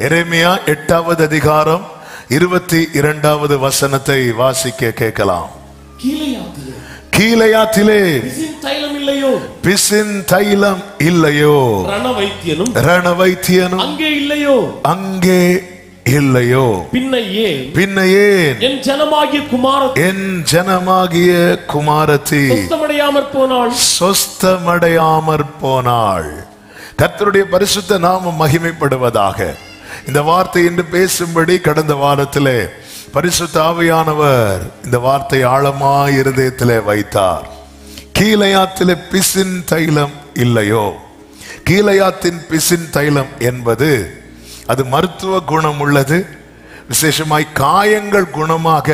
எரேமியா 8வது அதிகாரம் 22வது வசனத்தை வாசிக்க கேட்கலாம். கீலேயாத்திலே பிசின் தைலம் இல்லையோ, ரணவைத்தியனும் அங்கே இல்லையோ, பின்னையே என் ஜனமாகிய குமாரத்தி சொஸ்தமடையாமற் போனாள். கர்த்தருடைய பரிசுத்த நாமம் மகிமைப்படுவதாக. இந்த வார்த்தை என்று பேசும்படி கடந்த வாரத்திலே பரிசுத்த ஆவியானவர் இந்த வார்த்தை ஆழமாய் இருதயத்திலே வைத்தார். கீலேயாத்திலே பிசின் தைலம் இல்லையோ. கீலேயாத்தின் பிசின் தைலம் என்பது அது மருத்துவ குணம் உள்ளது. விசேஷமாய் காயங்கள் குணமாக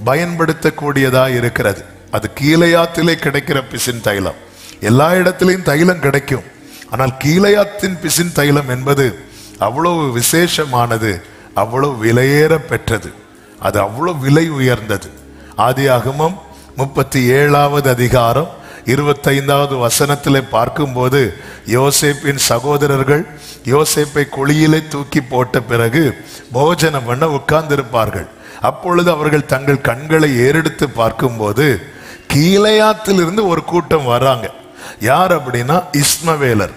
பயன்படுத்தக்கூடியதாக இருக்கிறது. அது கீலேயாத்திலே கிடைக்கிற பிசின் தைலம். எல்லா இடத்திலையும் தைலம் கிடைக்கும். ஆனால் கீலேயாத்தின் பிசின் தைலம் என்பது அவ்வளவு விசேஷமானது, அவ்வளவு விலையேற பெற்றது, அது அவ்வளவு விலை உயர்ந்தது. ஆதியாகமம் 37வது அதிகாரம் 25வது வசனத்திலே பார்க்கும்போது யோசேப்பின் சகோதரர்கள் யோசேப்பை குழியிலே தூக்கி போட்ட பிறகு போஜனம் பண்ண உட்கார்ந்திருப்பார்கள். அப்பொழுது அவர்கள் தங்கள் கண்களை ஏறெடுத்து பார்க்கும்போது கீலேயாத்திலிருந்து ஒரு கூட்டம் வராங்க. யார் அப்படின்னா இஸ்மவேலர்.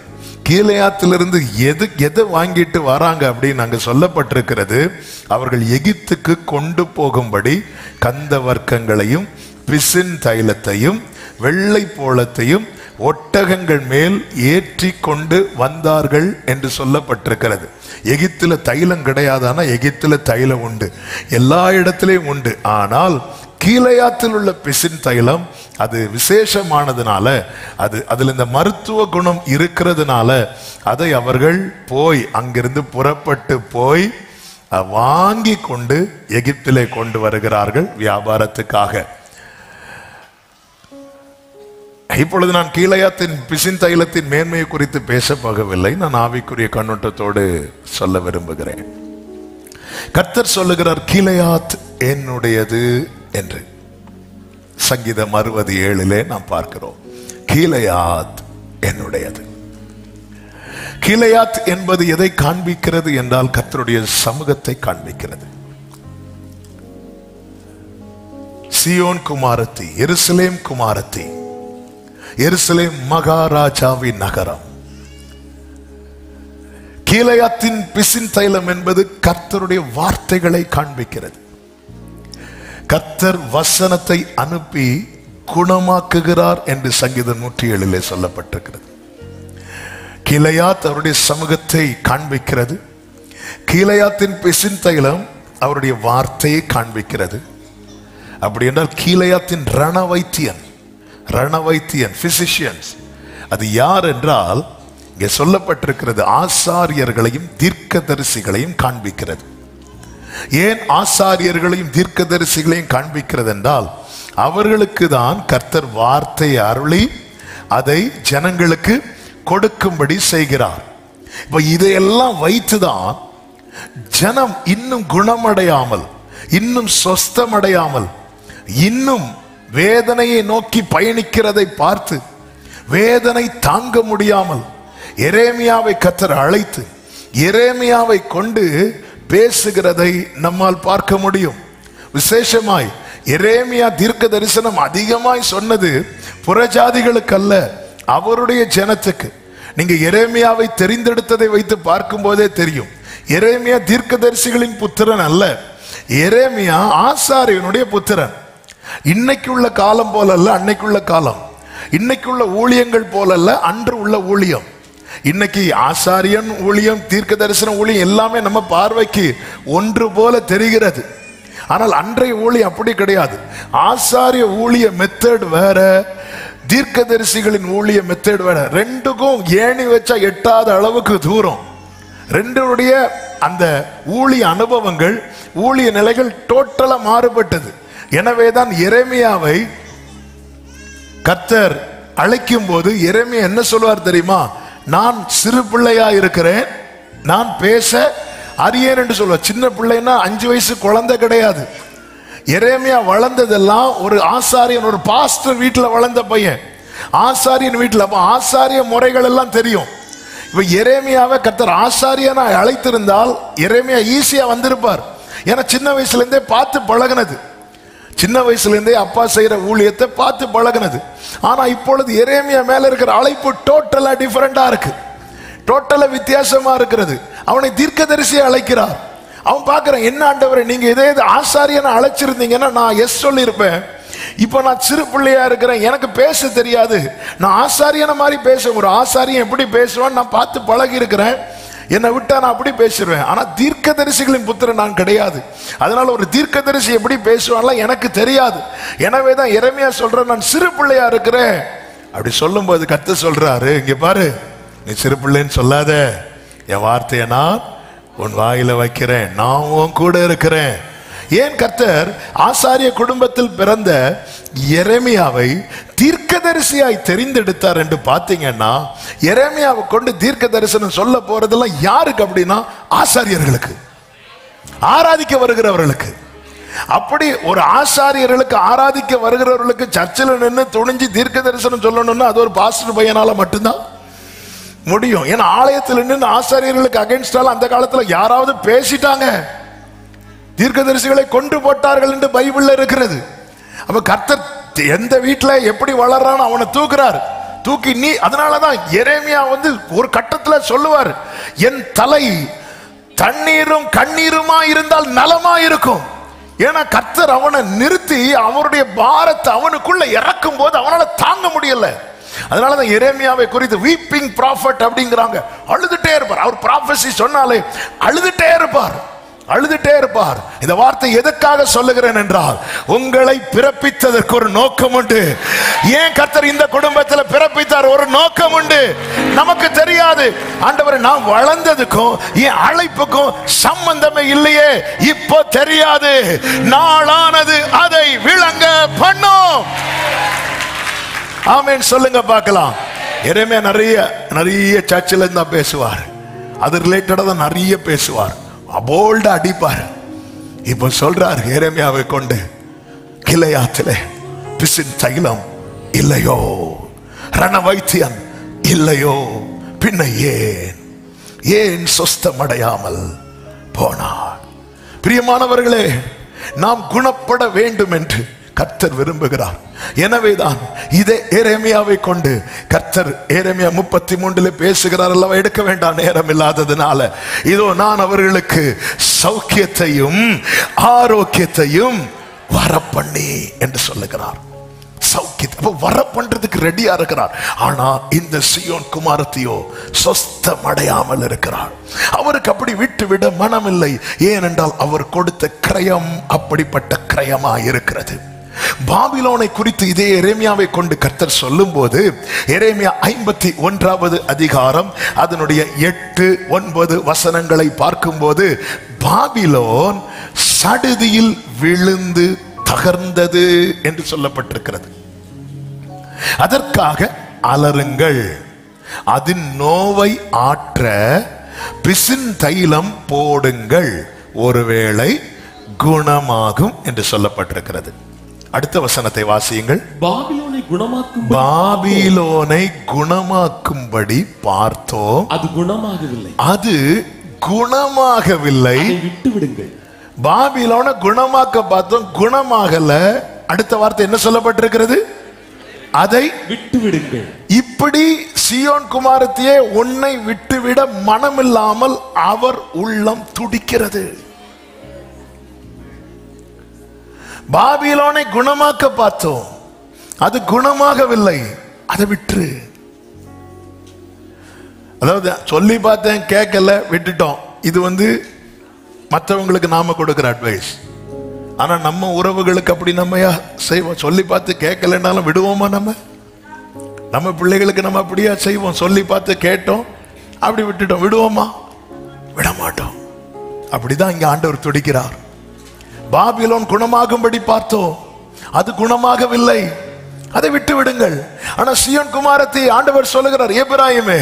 கீலேயாத்திலிருந்து எதை வாங்கிட்டு வராங்க அப்படின்னு அங்க சொல்லப்பட்டிருக்கிறது. அவர்கள் எகிப்துக்கு கொண்டு போகும்படி கந்த வர்க்கங்களையும் பிசின் தைலத்தையும் வெள்ளை போளத்தையும் ஒட்டகங்கள் மேல் ஏற்றி கொண்டு வந்தார்கள் என்று சொல்லப்பட்டிருக்கிறது. எகிப்துல தைலம் கிடையாதானா? எகிப்துல தைலம் உண்டு, எல்லா இடத்திலையும் உண்டு. ஆனால் கீலேயாத்தில் உள்ள பிசின் தைலம் அது விசேஷமானதுனால, அதுல இந்த மருத்துவ குணம் இருக்கிறதுனால அதை அவர்கள் போய் அங்கிருந்து புறப்பட்டு போய் வாங்கி கொண்டு எகிப்திலே கொண்டு வருகிறார்கள் வியாபாரத்துக்காக. இப்பொழுது நான் கீலேயாத்தின் பிசின் தைலத்தின் மேன்மையை குறித்து பேச போகவில்லை. நான் ஆவிக்குரிய கண்ணோட்டத்தோடு சொல்ல விரும்புகிறேன். கர்த்தர் சொல்லுகிறார் கீலேயாத் என்னுடையது என்று. சங்கீதம் 67 நாம் பார்க்கிறோம், கீலேயாத் என்னுடையது. கீலேயாத் என்பது எதை காண்பிக்கிறது என்றால் கர்த்தருடைய சமூகத்தை காண்பிக்கிறது. சியோன் குமாரத்தி, எருசலேம் குமாரத்தி, எருசலேம் மகாராஜாவின் நகரம். கீலேயாத்தின் பிசின் தைலம் என்பது கர்த்தருடைய வார்த்தைகளை காண்பிக்கிறது. கர்த்தர் வசனத்தை அனுப்பி குணமாக்குகிறார் என்று சங்கீதம் 107 சொல்லப்பட்டிருக்கிறது. கீலேயாத் அவருடைய சமூகத்தை காண்பிக்கிறது. கீலேயாத்தின் பிசின் தைலம் அவருடைய வார்த்தையை காண்பிக்கிறது. அப்படி என்றால் கீலேயாத்தின் ரணவைத்தியன் பிசிஷியன்ஸ் அது யார் என்றால் இங்கே சொல்லப்பட்டிருக்கிறது ஆசாரியர்களையும் தீர்க்கதரிசிகளையும் காண்பிக்கிறது. ஏன் ஆசாரியர்களையும் தீர்க்கதரிசிகளையும் காண்பிக்கிறது என்றால் அவர்களுக்கு தான் கர்த்தர் வார்த்தையை அருளி அதை ஜனங்களுக்கு கொடுக்கும்படி செய்கிறார். இப்ப இதையெல்லாம் வைத்துதான் ஜனம் இன்னும் குணமடையாமல், இன்னும் சொஸ்தமடையாமல், இன்னும் வேதனையை நோக்கி பயணிக்கிறதை பார்த்து வேதனை தாங்க முடியாமல் எரேமியாவை கர்த்தர் அழைத்து எரேமியாவை கொண்டு பேசுகிறதை நம்மால் பார்க்க முடியும். விசேஷமாய் எரேமியா தீர்க்க தரிசனம் அதிகமாய் சொன்னது புறஜாதிகளுக்கு அல்ல, அவருடைய ஜனத்துக்கு. நீங்க எரேமியாவை தெரிந்தெடுத்ததை வைத்து பார்க்கும் போதே தெரியும், எரேமியா தீர்க்க தரிசிகளின் புத்திரன் அல்ல, எரேமியா ஆசாரியனுடைய புத்திரன். இன்னைக்கு உள்ள காலம் போல அல்ல அன்னைக்குள்ள காலம், இன்னைக்குள்ள ஊழியங்கள் போல அல்ல அன்று உள்ள ஊழியம். இன்னைக்கு ஆசாரியன் ஊழியம், தீர்க்க தரிசன ஊழியம் எல்லாமே நம்ம பார்வைக்கு ஒன்று போல தெரிகிறது. ஆனால் அன்றைய ஊழியம் அப்படி கிடையாது. ஆசாரிய ஊழிய மெத்தட் வேற, தீர்க்க தரிசிகளின் ஊழிய மெத்தட் வேற. ரெண்டுக்கும் ஏணி வச்சா எட்டாத அளவுக்கு தூரம். ரெண்டுடைய அந்த ஊழிய அனுபவங்கள், ஊழிய நிலைகள் டோட்டலா மாறுபட்டது. எனவேதான் எரேமியாவை கர்த்தர் அழைக்கும் போது எரேமியா என்ன சொல்வார் தெரியுமா? நான் சிறு பிள்ளையா இருக்கிறேன், நான் பேச அறியேன் என்று சொல்வார். சின்ன பிள்ளைன்னா 5 வயசு குழந்தை கிடையாது. எரேமியா வளர்ந்ததெல்லாம் ஒரு ஆசாரியன், ஒரு பாஸ்டர் வீட்டில் வளர்ந்த பையன், ஆசாரியன் வீட்டில். அப்ப ஆசாரிய முறைகள் எல்லாம் தெரியும். இப்ப எரேமியாவை கர்த்தர் ஆசாரியனா அழைத்திருந்தால் எரேமியா ஈஸியா வந்திருப்பார். ஏன்னா சின்ன வயசுல இருந்தே பார்த்து பழகினது, சின்ன வயசுல இருந்தே அப்பா செய்யற ஊழியத்தை பார்த்து பழகினது. ஆனா இப்பொழுது எரேமியா மேல இருக்கிற அழைப்பு டோட்டலா டிஃபரெண்டா இருக்கு, டோட்டலா வித்தியாசமா இருக்கிறது. அவனை தீர்க்கதரிசியை அழைக்கிறார். அவன் பார்க்கறான், என்ன ஆண்டவரே நீங்க இதே ஆசாரியனை அழைச்சிருந்தீங்கன்னா நான் எஸ் சொல்லி இருப்பேன். இப்ப நான் சிறு பிள்ளையா இருக்கிறேன், எனக்கு பேச தெரியாது, நான் ஆசாரியனை மாதிரி பேச, ஒரு ஆசாரியன் எப்படி பேசுவான்னு நான் பார்த்து பழகி இருக்கிறேன், என்னை விட்டா நான் அப்படி பேசிடுவேன். ஆனா தீர்க்கதரிசிகளின் புத்திரன் நான் கிடையாது, அதனால ஒரு தீர்க்கதரிசி எப்படி பேசுவான்லாம் எனக்கு தெரியாது. எனவே தான் எரேமியா சொல்றேன், நான் சிறு பிள்ளையா இருக்கிறேன். அப்படி சொல்லும் போது கர்த்தர் சொல்றாரு, இங்க பாரு, நீ சிறு பிள்ளைன்னு சொல்லாத, என் வார்த்தையை நான் உன் வாயில வைக்கிறேன், நான் உன் கூட இருக்கிறேன். ஏன் கர்த்தர் ஆசாரிய குடும்பத்தில் பிறந்த எரேமியாவை தீர்க்கதரிசியாய் தெரிந்தெடுத்தார் என்று பார்த்தீங்கன்னா, எரேமியாவை கொண்டு தீர்க்க தரிசனம் சொல்ல போறதெல்லாம் யாருக்கு அப்படின்னா ஆசாரியர்களுக்கு, ஆராதிக்க வருகிறவர்களுக்கு. அப்படி ஒரு ஆசாரியர்களுக்கு, ஆராதிக்க வருகிறவர்களுக்கு சர்ச்சில் நின்று துணிஞ்சு தீர்க்க தரிசனம் சொல்லணும்னா அது ஒரு பாஸ்டர் பையனால மட்டும்தான் முடியும். ஏன்னா ஆலயத்தில் நின்று ஆசாரியர்களுக்கு அகைன்ஸ்டால அந்த காலத்துல யாராவது பேசிட்டாங்க, தீர்க்கதரிசிகளை கொண்டு போட்டார்கள் என்று பைபிள்ல இருக்கிறது. அப்ப கர்த்தர் எந்த வீட்டுல எப்படி வளர்றான்னு அவனை தூக்குறார், தூக்கி நீ, அதனாலதான் எரேமியா ஒரு கட்டத்துல சொல்லுவார், என் தலை தண்ணீரும் கண்ணீருமா இருந்தால் நலமா இருக்கும். ஏன்னா கர்த்தர் அவனை நிறுத்தி அவருடைய பாரத்தை அவனுக்குள்ள இறக்கும் போது அவனால தாங்க முடியல. அதனாலதான் எரேமியாவை குறித்து வீப்பிங் ப்ராஃபட் அப்படிங்கிறாங்க. அழுதுட்டே இருப்பார், அவர் ப்ராஃபஸி சொன்னாலே அழுதுட்டே இருப்பார், அழுதுட்டே இருப்பார். இந்த வார்த்தை எதற்காக சொல்லுகிறேன் என்றால், உங்களை பிறப்பித்ததற்கு ஒரு நோக்கம் உண்டு. ஏன் கர்த்தர் இந்த குடும்பத்தில் பிறப்பித்தார்? ஒரு நோக்கம் உண்டு. நமக்கு தெரியாது, ஆண்டவரே நான் வளர்ந்ததுக்கும் என் அழைப்புக்கும் சம்பந்தமே இல்லையே, இப்போ தெரியாது, நாளானது அதை விளங்க பண்ணும். ஆமென் சொல்லுங்க பார்க்கலாம். எரேமியா நிறைய சர்ச்சில் இருந்தா பேசுவார், அது ரிலேட்டடா தான் நிறைய பேசுவார், போல்டா அடிப்பார். இப்ப சொல்றார், எரேமியாவை கொண்டு கிளையாத்திலே பிசின் தைலம் இல்லையோ, ரண வைத்தியன் இல்லையோ, பின்ன ஏன் சொஸ்தமடையாமல் போனார்? பிரியமானவர்களே, நாம் குணப்பட வேண்டும் என்று கர்த்தர் விரும்புகிறார். எனவேதான் இதே எரேமியாவை கொண்டு கர்த்தர் எரேமியா 33 பேசுகிறார் அல்லவா. எடுக்க வேண்டாம், நேரம் இல்லாததுனால. இதோ நான் அவர்களுக்கு சௌக்கியத்தையும் ஆரோக்கியத்தையும் வரப்பண்ணி என்று சொல்லுகிறார். சௌக்கியத்தை வர பண்றதுக்கு ரெடியா இருக்கிறார். ஆனா இந்த சியோன் குமாரத்தியோ சொஸ்தமடையாமல் இருக்கிறார். அவருக்கு அப்படி விட்டு விட மனமில்லை. ஏனென்றால் அவர் கொடுத்த கிரயம் அப்படிப்பட்ட கிரயமா இருக்கிறது. பாபிலோனை குறித்து இதே எரேமியாவை கொண்டு கர்த்தர் சொல்லும் போது, எரேமியா 51வது அதிகாரம் அதனுடைய 8-9 வசனங்களை பார்க்கும் போது, பாபிலோன் சடுதியில் விழுந்து தகர்ந்தது என்று சொல்லப்பட்டிருக்கிறது. அதற்காக அலறுங்கள், அதன் நோவை ஆற்ற பிசின் தைலம் போடுங்கள், ஒருவேளை குணமாகும் என்று சொல்லப்பட்டிருக்கிறது. அடுத்த வசனத்தை வாசியுங்கள். பாபிலோனை குணமாக்கும்படி பார்த்தோம், அது குணமாகவில்லை, விட்டுவிடுங்கள். பாபிலோனை குணமாக்க பார்த்தோம், குணமாகல. அடுத்த வார்த்தை என்ன சொல்லப்பட்டிருக்கிறது? அதை விட்டுவிடுங்கள். இப்படி சியோன் குமாரத்தியே உன்னை விட்டுவிட மனமில்லாமல் அவர் உள்ளம் துடிக்கிறது. பாபிலோனை குணமாக்க பார்த்தோம், அது குணமாகவில்லை, அதை விட்டுரு. அதாவது சொல்லி பார்த்தேன், கேட்கல, விட்டுட்டோம். இது மற்றவங்களுக்கு நாம கொடுக்கிற அட்வைஸ். ஆனா நம்ம உறவுகளுக்கு அப்படி நம்ம செய்வோம். சொல்லி பார்த்து கேட்கலன்னாலும் விடுவோமா? நம்ம பிள்ளைகளுக்கு நம்ம அப்படியா செய்வோம்? சொல்லி பார்த்து கேட்டோம், அப்படி விட்டுட்டோம், விடுவோமா? விட மாட்டோம். அப்படிதான் இங்க ஆண்டவர் துடிக்கிறார். பாபிலோன் குணமாகும்படி பார்த்தோம், அது குணமாகவில்லை, அதை விட்டு விடுங்கள். ஆனா சியோன் குமாரத்தை ஆண்டவர் சொல்லுகிறார், எபிராயிமே,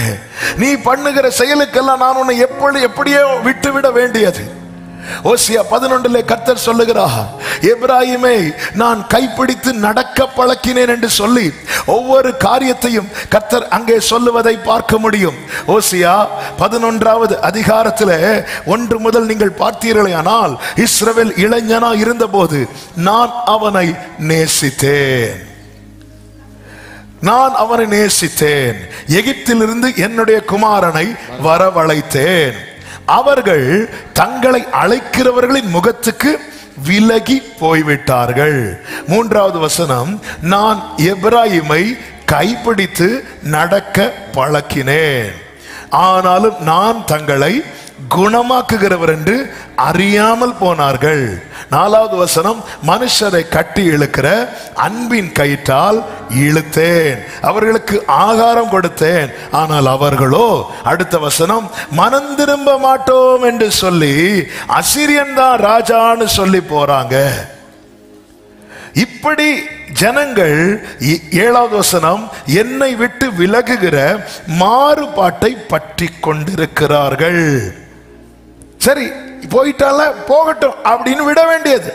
நீ பண்ணுகிற செயலுக்கெல்லாம் நான் உன்னை எப்படியோ விட்டு விட வேண்டியது. ஓசியா 11 கர்த்தர் சொல்லுகிறார், எப்பிராயீமை நான் கைப்பிடித்து நடக்க பழக்கினேன் என்று சொல்லி ஒவ்வொரு காரியத்தையும் கர்த்தர் அங்கே சொல்லுவதை பார்க்க முடியும். ஓசியா 11வது அதிகாரத்தில் 1 முதல் நீங்கள் பார்த்தீர்களானால், இஸ்ரவேல் இளைஞனா இருந்தபோது நான் அவனை நேசித்தேன், நான் அவனை நேசித்தேன், எகிப்திலிருந்து என்னுடைய குமாரனை வரவழைத்தேன், அவர்கள் தங்களை அழைக்கிறவர்களின் முகத்துக்கு விலகி போய்விட்டார்கள். 3வது வசனம், நான் எப்பிராயீமை கைப்பிடித்து நடக்க பழக்கினேன், ஆனாலும் நான் தங்களை குணமாக்குகிறவர் என்று அறியாமல் போனார்கள். 4வது வசனம், மனுஷரை கட்டி இழுக்கிற அன்பின் கயிற்றால் இழுத்தேன், அவர்களுக்கு ஆகாரம் கொடுத்தேன், ஆனால் அவர்களோ, அடுத்த வசனம், மனம் திரும்ப மாட்டோம் என்று சொல்லி அசீரியன் தான் ராஜான்னு சொல்லி போறாங்க. இப்படி ஜனங்கள் 7வது வசனம், என்னை விட்டு விலகுகிற மாறுபாட்டை பற்றி கொண்டிருக்கிறார்கள். சரி, போயிட்டால போகட்டும் அப்படின்னு விட வேண்டியது.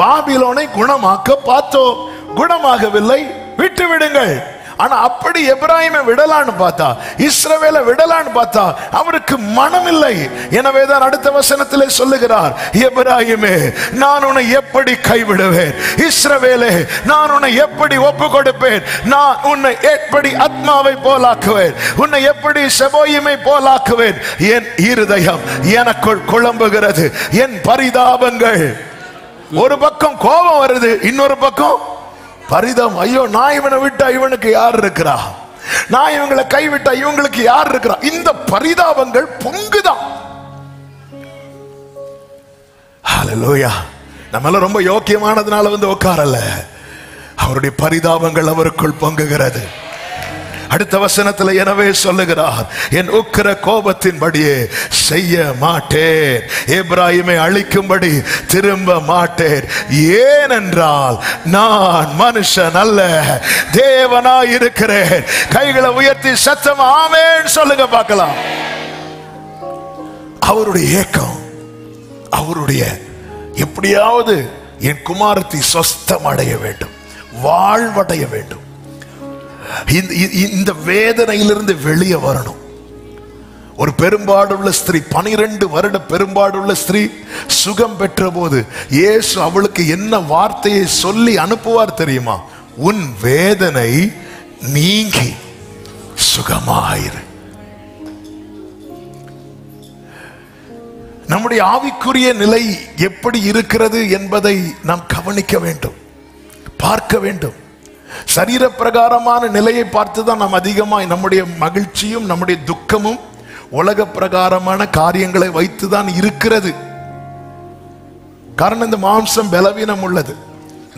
பாபிலோனை குணமாக்க பார்த்தோம், குணமாகவில்லை, விட்டு விடுங்கள். ஆனா அப்படி எப்பிராயீமை விடலான்னு பார்த்தா, இஸ்ரவேலை விடலான்னு பார்த்தா அவருக்கு மனம் இல்லை. எனவேதான் அடுத்த வசனத்திலே சொல்லுகிறார், எப்பிராயீமே நான் உன்னை எப்படி கைவிடுவேன், இஸ்ரவேலே நான் உன்னை எப்படி ஒப்பு கொடுப்பேன், நான் உன்னை எப்படி ஆத்மாவை போலாக்குவேன், உன்னை எப்படி செபோயிமை போலாக்குவேன். என் இருதயம் எனக்குள் குழம்புகிறது, என் பரிதாபங்கள். ஒரு பக்கம் கோபம் வருது, இன்னொரு பக்கம் பரிதாபம். ஐயோ, நான் இவனை விட்டா இவனுக்கு யார் இருக்கிறா, நான் இவங்களை கைவிட்டா இவங்களுக்கு யார் இருக்கிறா. இந்த பரிதாபங்கள் பொங்குதான். ஹல்லேலூயா. நம்ம ரொம்ப யோக்கியமானதுனால வந்து உட்காரல, அவருடைய பரிதாபங்கள் அவருக்குள் பொங்குகிறது. அடுத்த வசனத்தில் எனவே சொல்லுகிறார், என் உக்கிர கோபத்தின்படியே செய்ய மாட்டேன், எப்பிராயீமை அழிக்கும்படி திரும்ப மாட்டேன், ஏனென்றால் நான் மனுஷன் அல்ல, தேவனாய் இருக்கிறேன். கைகளை உயர்த்தி சத்தம் ஆமென் சொல்லுங்க பார்க்கலாம். அவருடைய ஏக்கம், அவருடைய எப்படியாவது என் குமாரத்தை சொஸ்தம் அடைய வேண்டும், வாழ்வடைய வேண்டும், இந்த வேதனையிலிருந்து வெளியே வரணும். ஒரு பெரும்பாடுள்ள ஸ்திரீ, 12 வருட பெரும்பாடுள்ள ஸ்திரீ சுகம் பெற்ற போது இயேசு அவளுக்கு என்ன வார்த்தையை சொல்லி அனுப்புவார் தெரியுமா? உன் வேதனை நீங்கி சுகமாயிரு. நம்முடைய ஆவிக்குரிய நிலை எப்படி இருக்கிறது என்பதை நாம் கவனிக்க வேண்டும், பார்க்க வேண்டும். சரீர பிரகாரமான நிலையை பார்த்துதான் நாம் அதிகமாய் நம்முடைய மகிழ்ச்சியும் நம்முடைய துக்கமும் உலக பிரகாரமான காரியங்களை வைத்துதான் இருக்கிறது. காரணம், இந்த மாம்சம் பலவீனம் உள்ளது.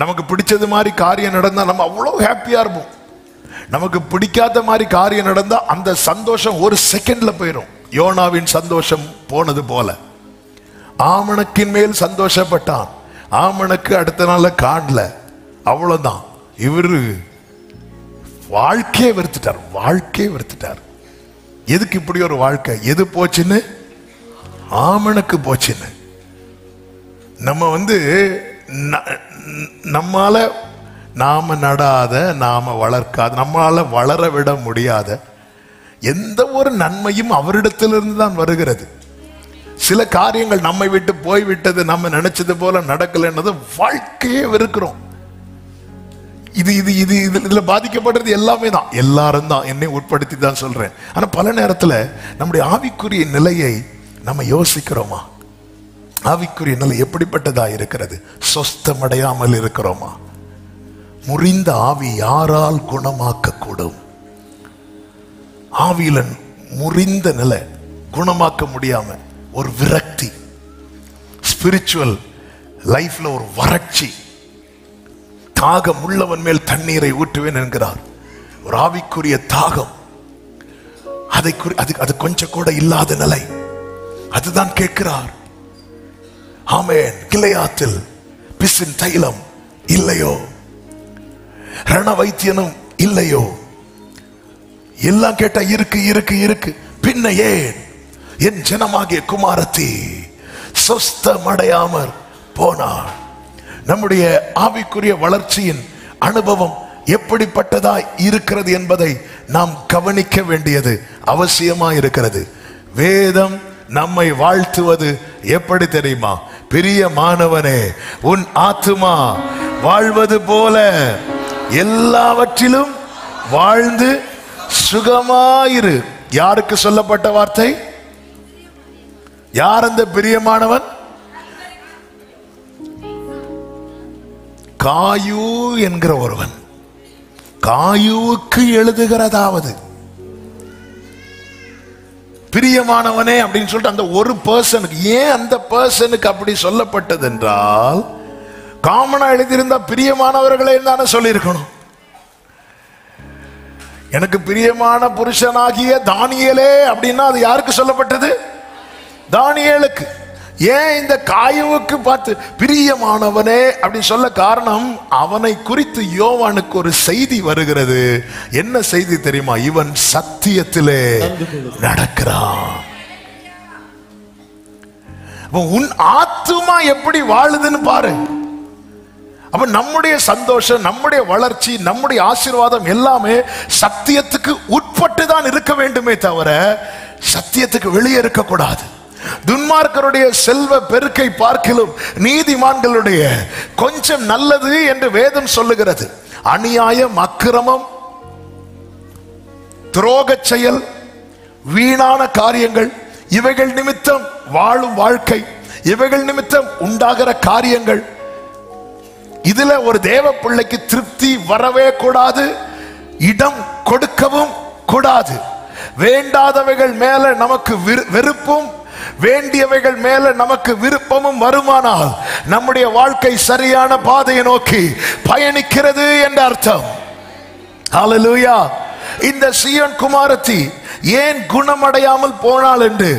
நமக்கு பிடிச்சது மாதிரி காரியம் நடந்தா நம்ம அவ்வளவு ஹாப்பியா இருப்போம். நமக்கு பிடிக்காத மாதிரி காரியம் நடந்தா அந்த சந்தோஷம் ஒரு செகண்ட்ல போயிடும். யோனாவின் சந்தோஷம் போனது போல. ஆமணக்கின் மேல் சந்தோஷப்பட்டான், ஆமணக்கு அடுத்த நாள்ல காணல, அவ்வளவுதான். இவரு வாழ்க்கையை வெறுத்துட்டார், வாழ்க்கையை வெறுத்துட்டார். எதுக்கு இப்படி ஒரு வாழ்க்கை? எது போச்சுன்னு? ஆமணக்கு போச்சுன்னு. நம்ம நம்மால நாம நடாத, நாம வளர்க்காத, நம்மால வளர விட முடியாத எந்த ஒரு நன்மையும் அவரிடத்திலிருந்து தான் வருகிறது. சில காரியங்கள் நம்மை விட்டு போய்விட்டது, நம்ம நினைச்சது போல நடக்கலைன்னது வாழ்க்கையே வெறுக்கிறோம். இதுல பாதிக்கப்படுறது எல்லாமே தான், எல்லாரும் தான், என்னை உட்படுத்தி தான் சொல்றேன். ஆனா பல நேரத்துல நம்முடைய ஆவிக்குரிய நிலையை நம்ம யோசிக்கிறோமா? ஆவிக்குரிய நிலை எப்படிப்பட்டதா இருக்கிறது? சொஸ்தமடையாமல் இருக்கிறோமா? முறிந்த ஆவி யாரால் குணமாக்க கூடும்? ஆவியில முறிந்த நிலை குணமாக்க முடியாம ஒரு விரக்தி, ஸ்பிரிச்சுவல் லைஃப்ல ஒரு வறட்சி, தாகம் உள்ளவன் மேல் தண்ணீரை ஊற்றுவேன் என்கிறார். ஒரு ஆவிக்குரிய தாகம், அது கொஞ்சம் கூட இல்லாத நிலை, அதுதான் கேட்கிறார். ஆமென். கிளையாத்தில் பிசின் தைலம் இல்லையோ, ரண வைத்தியனும் இல்லையோ, எல்லாம் கேட்டா இருக்கு இருக்கு இருக்கு. பின்ன ஏன் என் ஜனமாகிய குமாரத்தி சொஸ்தமடையாமற் போனாள். நம்முடைய ஆவிக்குரிய வளர்ச்சியின் அனுபவம் எப்படிப்பட்டதாய் இருக்கிறது என்பதை நாம் கவனிக்க வேண்டியது அவசியமாய் இருக்கிறது. வேதம் நம்மை வாழ்த்துவது எப்படி தெரியுமா? பிரியமானவனே, உன் ஆத்துமா வாழ்வது போல எல்லாவற்றிலும் வாழ்ந்து சுகமாயிரு. யாருக்கு சொல்லப்பட்ட வார்த்தை? யார் அந்த பிரியமானவன்? காயு என்கிற ஒருவன். காயுவுக்கு எழுதுகிறதாவது பிரியமானவனே அப்படின்னு சொல்லிட்டு அந்த ஒரு பர்சனுக்கு. ஏன் அந்த பர்சனுக்கு அப்படி சொல்லப்பட்டது என்றால், காமனா எழுதியிருந்தா பிரியமானவர்களே தானே சொல்லியிருக்கணும். எனக்கு பிரியமான புருஷனாகிய தானியேலே அப்படின்னா அது யாருக்கு சொல்லப்பட்டது? தானியேலுக்கு. ஏன் இந்த காயுவுக்கு பார்த்து பிரியமானவனே அப்படி சொல்ல காரணம், அவனை குறித்து யோவானுக்கு ஒரு செய்தி வருகிறது. என்ன செய்தி தெரியுமா? இவன் சத்தியத்திலே நடக்கிறான். உன் ஆத்துமா எப்படி வாழுதுன்னு பாரு. அப்ப நம்முடைய சந்தோஷம், நம்முடைய வளர்ச்சி, நம்முடைய ஆசீர்வாதம் எல்லாமே சத்தியத்துக்கு உட்பட்டு தான் இருக்க வேண்டுமே தவிர சத்தியத்துக்கு வெளியே இருக்கக்கூடாது. துன்மார்க்கருடைய செல்வ பெருக்கை பார்க்கிலும் நீதிமான்களுடைய கொஞ்சம் நல்லது என்று வேதம் சொல்லுகிறது. அநியாயம், அக்கிரமம், துரோக செயல், வீணான காரியங்கள், இவைகள் நிமித்தம் வாழும் வாழ்க்கை, இவைகள் நிமித்தம் உண்டாகிற காரியங்கள், இதுல ஒரு தேவ பிள்ளைக்கு திருப்தி வரவே கூடாது, இடம் கொடுக்கவும் கூடாது. வேண்டாதவைகள் மேல நமக்கு வெறுப்பும், வேண்டியவைகள் மேல நமக்கு விருப்பமும் வருமானால் நம்முடைய வாழ்க்கை சரியான பாதையை நோக்கி பயணிக்கிறது என்ற அர்த்தம். ஹல்லேலூயா. இந்த சீயோன் குமாரத்தி ஏன் குணமடையாமல் போனாள் என்று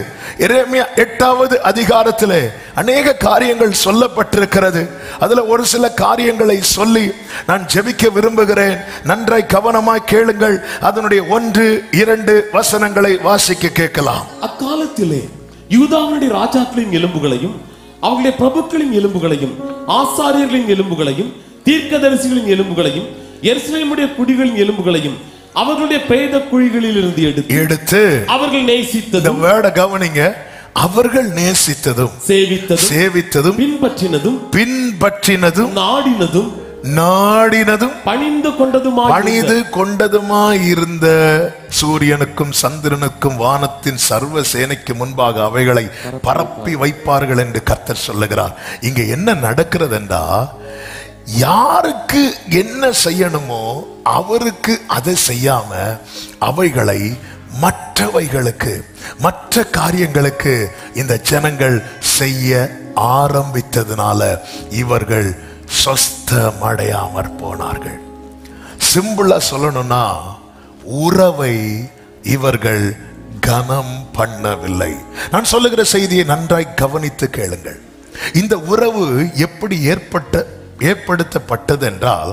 எரேமியா 8வது அதிகாரத்திலே அநேக காரியங்கள் சொல்லப்பட்டிருக்கிறது. அதுல ஒரு சில காரியங்களை சொல்லி நான் ஜெபிக்க விரும்புகிறேன். நன்றாய் கவனமாய் கேளுங்கள். அதனுடைய 1-2 வசனங்களை வாசிக்க கேட்கலாம். அக்காலத்திலே யூதாவுடைய ராஜாக்களின் எலும்புகளையும், அவர்களுடைய பிரபுக்களின் எலும்புகளையும், ஆசாரியர்களின் எலும்புகளையும், தீர்க்கதரிசிகளின் எலும்புகளையும், எருசலேமுடைய குடிகளின் எலும்புகளையும் அவர்களுடைய பிரேத குழிகளில் இருந்து எடுத்து அவர்கள் நேசித்ததும், கவனிங்க, அவர்கள் நேசித்ததும், சேவித்ததும், பின்பற்றினதும், நாடினதும், பணிந்து கொண்டதுமாய் இருந்த சூரியனுக்கும் சந்திரனுக்கும் வானத்தின் சர்வ சேனைக்கு முன்பாக அவைகளை பரப்பி வைப்பார்கள் என்று கர்த்தர் சொல்லுகிறார். இங்க என்ன நடக்கிறது என்றா, யாருக்கு என்ன செய்யணுமோ அவருக்கு அதை செய்யாம அவைகளை மற்றவைகளுக்கு, மற்ற காரியங்களுக்கு இந்த ஜனங்கள் செய்ய ஆரம்பித்ததுனால இவர்கள் சொஸ்தமடையாமற் போனார்கள். சிம்பிளா சொல்லணும்னா, உறவை இவர்கள் கனம் பண்ணவில்லை. நான் சொல்லுகிற செய்தியை நன்றாய் கவனித்து கேளுங்கள். இந்த உறவு எப்படி ஏற்படுத்தப்பட்டது என்றால்,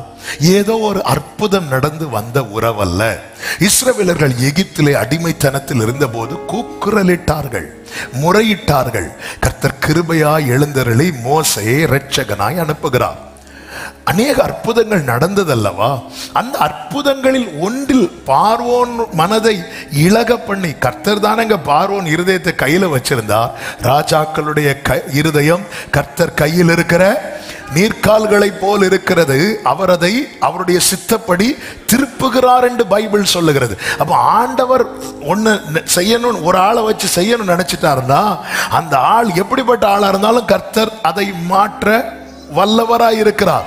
ஏதோ ஒரு அற்புதம் நடந்து வந்த உறவல்ல. இஸ்ரவேலர்கள் எகிப்திலே அடிமைத்தனத்தில் இருந்தபோது கூக்குரலிட்டார்கள், முறையிட்டார்கள். கர்த்தர் கிருபையாய் எழுந்தருளி மோசேயை இரட்சகனாய் அனுப்புகிறார். அநேக அற்புதங்கள் நடந்ததல்லவா? அந்த அற்புதங்களில் ஒன்றில் பார்வோன் மனதை இளக பண்ணி, கர்த்தர் தானங்க பார்வோன் இருதயத்தை கையில வச்சிருந்தார். ராஜாக்களுடைய இருதயம் கர்த்தர் கையில் இருக்கிற நீர்க்கால்களை போல் இருக்கிறது. அவர் அதை அவருடைய சித்தப்படி திருப்புகிறார் என்று பைபிள் சொல்லுகிறது. அப்ப ஆண்டவர் ஒண்ணு செய்யணும், ஒரு ஆளை வச்சு செய்யணும் நினைச்சிட்டாருன்னா, அந்த ஆள் எப்படிப்பட்ட ஆளா இருந்தாலும் கர்த்தர் அதை மாற்ற வல்லவராய் இருக்கிறார்.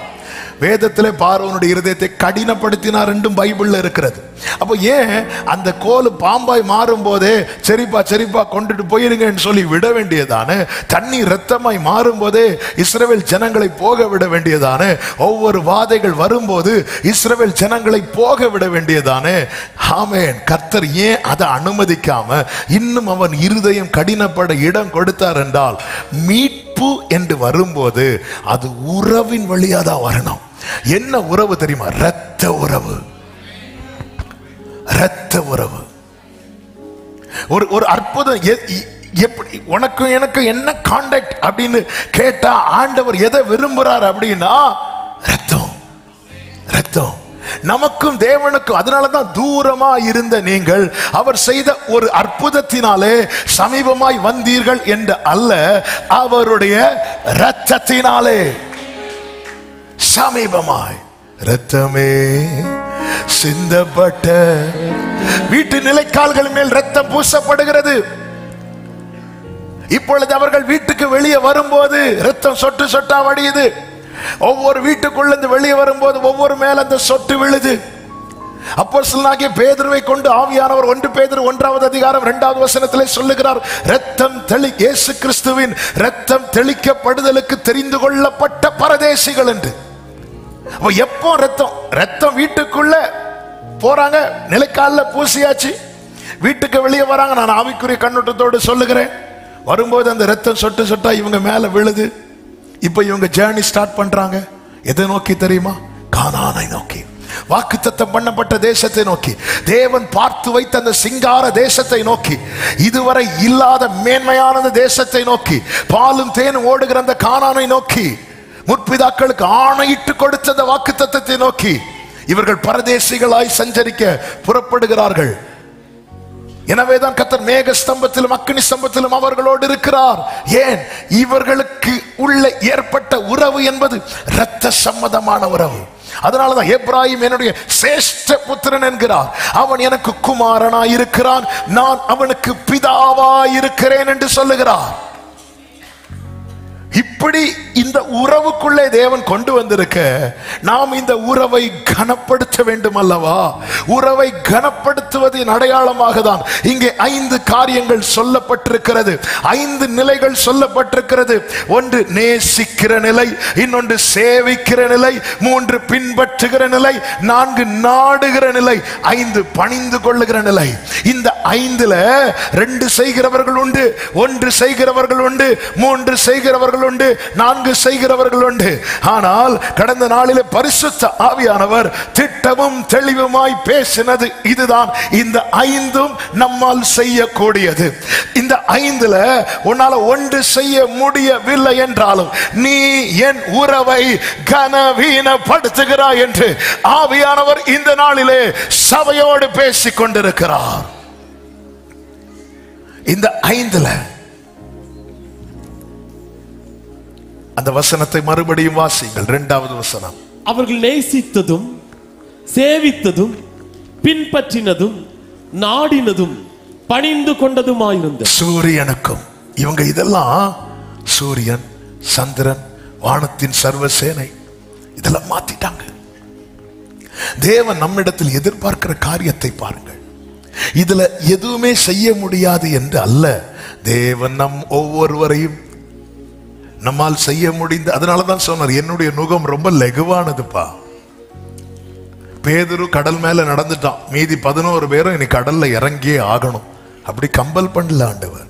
வேதத்திலே பார்வோனுடைய இருதயத்தை கடினப்படுத்தினார் என்றும் பைபிள்ல இருக்கிறது. அப்போ ஏன் அந்த கோல் பாம்பாய் மாறும் போதே சரிப்பா கொண்டுட்டு போயிருங்கன்னு சொல்லி விட வேண்டியதானே? தண்ணி ரத்தமாய் மாறும் போதே இஸ்ரவேல் ஜனங்களை போக விட வேண்டியதானே? ஒவ்வொரு வாதைகள் வரும்போது இஸ்ரவேல் ஜனங்களை போக விட வேண்டியதானே? ஆமென். கர்த்தர் ஏன் அதை அனுமதிக்காம இன்னும் அவன் இருதயம் கடினப்பட இடம் கொடுத்தார் என்றால், மீட்பு என்று வரும்போது அது உறவின் வழியா தான் வரணும். என்ன உறவு தெரியுமா? இரத்த உறவு. இரத்த உறவு. ஒரு அற்புதம் எப்படி உனக்கும் எனக்கு என்ன கான்டாக்ட் அப்படின்னு கேட்டா ஆண்டவர் எதை விரும்புறார் அப்படின்னா ரத்தம். ரத்தம் நமக்கும் தேவனுக்கும். அதனாலதான் தூரமா இருந்த நீங்கள் அவர் செய்த ஒரு அற்புதத்தினாலே சமீபமாய் வந்தீர்கள் என்று அல்ல, அவருடைய இரத்தத்தினாலே சமீபமாய். இரத்தமே சிந்தப்பட்ட வீட்டு நிலைக்கால்கள் மேல் இரத்தம் பூசப்படுகிறது. இப்பொழுது அவர்கள் வீட்டுக்கு வெளியே வரும்போது இரத்தம் சொட்டு சொட்டா வடியுது. ஒவ்வொரு வீட்டுக்குள்ள இருந்து வெளியே வரும்போது ஒவ்வொரு மேல அந்த சொட்டு விழுது. அப்போஸ்தலனாகிய பேதுருவை கொண்டு ஆவியானவர் 1 பேதுரு 1வது அதிகாரம் 2வது வசனத்திலே சொல்லுகிறார், இரத்தம் இயேசு கிறிஸ்துவின் இரத்தம் தெளிக்கப்படுதலுக்கு தெரிந்து கொள்ளப்பட்ட பரதேசிகள் என்று. எப்போ ரத்தம் வீட்டுக்குள்ள போறாங்க, நிலைக்கால பூசியாச்சு, வீட்டுக்கு வெளியே வராங்க. நான் ஆவிக்குரிய கண்ணோட்டத்தோடு சொல்லுகிறேன், வரும்போது அந்த ரத்தம் சொட்டு சொட்டா இவங்க மேல விழுது. இப்ப இவங்க ஜேர்னி ஸ்டார்ட் பண்றாங்க. எதை நோக்கி தெரியுமா? கானானை நோக்கி, வாக்குத்தத்தம் பண்ணப்பட்ட தேசத்தை நோக்கி, தேவன் பார்த்து வைத்த அந்த சிங்கார தேசத்தை நோக்கி, இதுவரை இல்லாத மேன்மையான தேசத்தை நோக்கி, பாலும் தேனும் ஓடுகிற அந்த கானானை நோக்கி, முற்பிதாக்களுக்கு ஆணையிட்டு கொடுத்த அந்த வாக்குத்தத்தத்தை நோக்கி இவர்கள் பரதேசிகளாய் சஞ்சரிக்க புறப்படுகிறார்கள். எனவேதான் கர்த்தர் மேக ஸ்தம்பத்திலும் அக்கினி ஸ்தம்பத்திலும் அவர்களோடு இருக்கிறார். ஏன்? இவர்களுக்கு உள்ள ஏற்பட்ட உறவு என்பது இரத்த சம்பந்தமான உறவு. அதனாலதான் எப்ராயிம் என்னுடைய சிரேஷ்ட புத்திரன் என்கிறார். அவன் எனக்கு குமாரனாய் இருக்கிறான், நான் அவனுக்கு பிதாவாய் இருக்கிறேன் என்று சொல்லுகிறார். இப்படி இந்த உறவுக்குள்ளே தேவன் கொண்டு வந்திருக்க, நாம் இந்த உறவை கனப்படுத்த வேண்டும் அல்லவா? உறவை கனப்படுத்துவதின் அடையாளமாக தான் இங்கே 5 காரியங்கள் சொல்லப்பட்டிருக்கிறது, 5 நிலைகள் சொல்லப்பட்டிருக்கிறது. 1 நேசிக்கிற நிலை, இன்னொன்று சேவிக்கிற நிலை, 3 பின்பற்றுகிற நிலை, 4 நாடுகிற நிலை, 5 பணிந்து கொள்ளுகிற நிலை. இந்த 5ல 2 செய்கிறவர்கள் உண்டு, 1 செய்கிறவர்கள் உண்டு, 3 செய்கிறவர்கள் உண்டு, 4 செய்கிறவர்கள் உண்டு. ஆனால் கடந்த நாளிலே பரிசுத்த ஆவியானவர் திட்டமும் தெளிவுமாய் பேசினது இதுதான். இந்த 5ம் நம்மால் செய்யக்கூடியது. இந்த 5ல உன்னால 1 செய்ய முடியவில்லை என்றாலும் நீ என் உறவை கனவீனப்படுத்துகிறாய் என்று ஆவியானவர் இந்த நாளிலே சபையோடு பேசிக் கொண்டிருக்கிறார். இந்த 5ல அந்த வசனத்தை மறுபடியும் வாசிங்கள். 2வது வசனம். அவர்கள் நேசித்ததும் சேவித்ததும் பின்பற்றினதும் நாடினதும் பணிந்து கொண்டதுமாயிருந்த சூரியனுக்கும், இவங்க இதெல்லாம் சூரியன், சந்திரன், வானத்தின் சர்வசேனை இதெல்லாம் மாத்திட்டாங்க. தேவன் நம்மிடத்தில் எதிர்பார்க்கிற காரியத்தை பாருங்கள். இதுல எதுவுமே செய்ய முடியாது என்று அல்ல, தேவன் நம் ஒவ்வொருவரையும் நம்மால் செய்ய முடிந்த. அதனாலதான் சொன்னார், என்னுடைய நுகம் ரொம்ப லெகுவானதுப்பா. பேதுரு கடல் மேல நடந்துட்டான், மீதி 11 பேரும் இனி கடல்ல இறங்கியே ஆகணும். அப்படி கம்பல் பண்ணல ஆண்டவர்.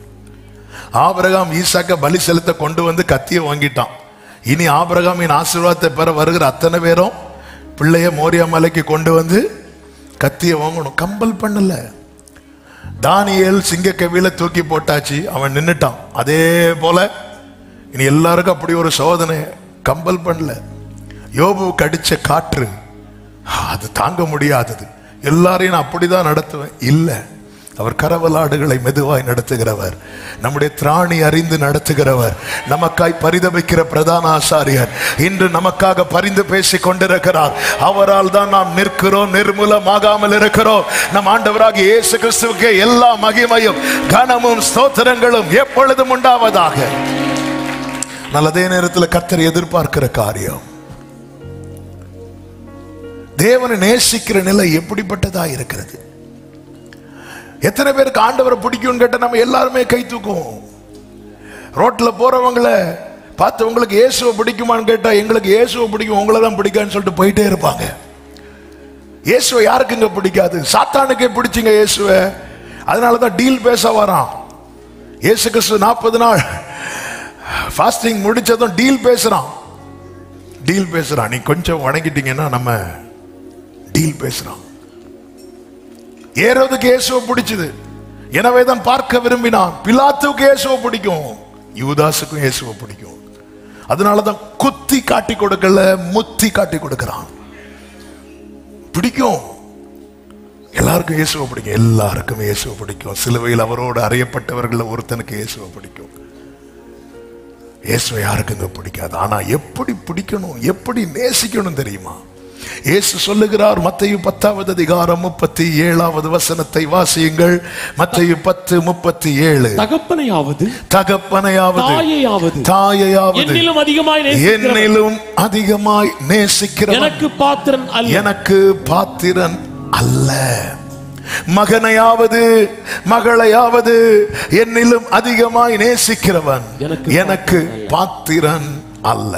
ஆபிரகாம் ஈசாக்க பலி செலுத்த கொண்டு வந்து கத்திய வாங்கிட்டான். இனி ஆபிரகாமின் ஆசீர்வாதத்தை பெற வருகிற அத்தனை பேரும் பிள்ளைய மோரியா மலைக்கு கொண்டு வந்து கத்திய வாங்கணும். கம்பல் பண்ணல. தானியேல் சிங்க கவியில தூக்கி போட்டாச்சு, அவன் நின்னுட்டான். அதே போல இனி எல்லாருக்கும் அப்படி ஒரு சோதனை. கம்பல் பண்ணல. யோபு கடிச்ச காற்று அது தாங்க முடியாதது. எல்லாரையும் நான் அப்படிதான் நடத்துவேன் இல்ல. அவர் கரவலாடுகளை மெதுவாய் நடத்துகிறவர், நம்முடைய திராணி அறிந்து நடத்துகிறவர், நமக்காய் பரிதபிக்கிற பிரதான ஆசாரியர் இன்று நமக்காக பரிந்து பேசிக் கொண்டிருக்கிறார். அவரால் தான் நாம் நிற்கிறோம், நிர்மூலமாகாமல் இருக்கிறோம். நம் ஆண்டவராகிய இயேசு கிறிஸ்துவுக்கு எல்லா மகிமையும் கனமும் ஸ்தோத்திரங்களும் எப்பொழுதும் உண்டாவதாக. அதே நேரத்தில் கர்த்தர் எதிர்பார்க்கிற காரியம், தேவனை நேசிக்கிற நிலை எப்படிப்பட்டதா இருக்கிறது? எத்தனை பேருக்கு ஆண்டவரை பிடிக்கும் கேட்ட நம்ம எல்லாருமே கை தூக்குவோம். ரோட்ல போறவங்களை பார்த்து உங்களுக்கு இயேசுவை பிடிக்குமான்னு கேட்டா எங்களுக்கு இயேசுவை பிடிக்கும், உங்களை தான் பிடிக்கான்னு சொல்லிட்டு போயிட்டே இருப்பாங்க. இயேசுவை யாருக்குங்க பிடிக்காது? சாத்தானுக்கே பிடிச்சிங்க இயேசுவை. அதனாலதான் டீல் பேச வரான். இயேசு கிறிஸ்து 40 நாள் ஃபாஸ்டிங் முடிச்சதும் டீல் பேசுறான். நீ கொஞ்சம் வணங்கிட்டீங்கன்னா நம்ம டீல் பேசுறான். ஏரோதுக்கு இயேசுவை பிடிச்சது. எனவேதான் பார்க்க விரும்பினான். பிலாத்துக்கு இயேசுவை பிடிக்கும், யூதாசுக்கும் இயேசுவை பிடிக்கும். அதனாலதான் குத்தி காட்டி கொடுக்கல, முத்தி காட்டி கொடுக்கிறான். பிடிக்கும், எல்லாருக்கும் இயேசுவை பிடிக்கும், எல்லாருக்கும் இயேசுவை பிடிக்கும். சிலுவையில் அவரோடு அறையப்பட்டவர்கள் ஒருத்தனுக்கு இயேசுவை பிடிக்கும். இயேசுவை யாருக்குங்க பிடிக்காது? ஆனா எப்படி பிடிக்கணும், எப்படி நேசிக்கணும் தெரியுமா? இயேசு சொல்லுகிறார், மத்தேயு 10வது அதிகாரம் 37வது வசனத்தை வாசியுங்கள். மத்தேயு 10:37. தகப்பனையாவது தாயையாவது என்னிலும் அதிகமாய் நேசிக்கிறவன் எனக்கு பாத்திரன் அல்ல. மகனையாவது மகளையாவது என்னிலும் அதிகமாய் நேசிக்கிறவன் எனக்கு பாத்திரன் அல்ல.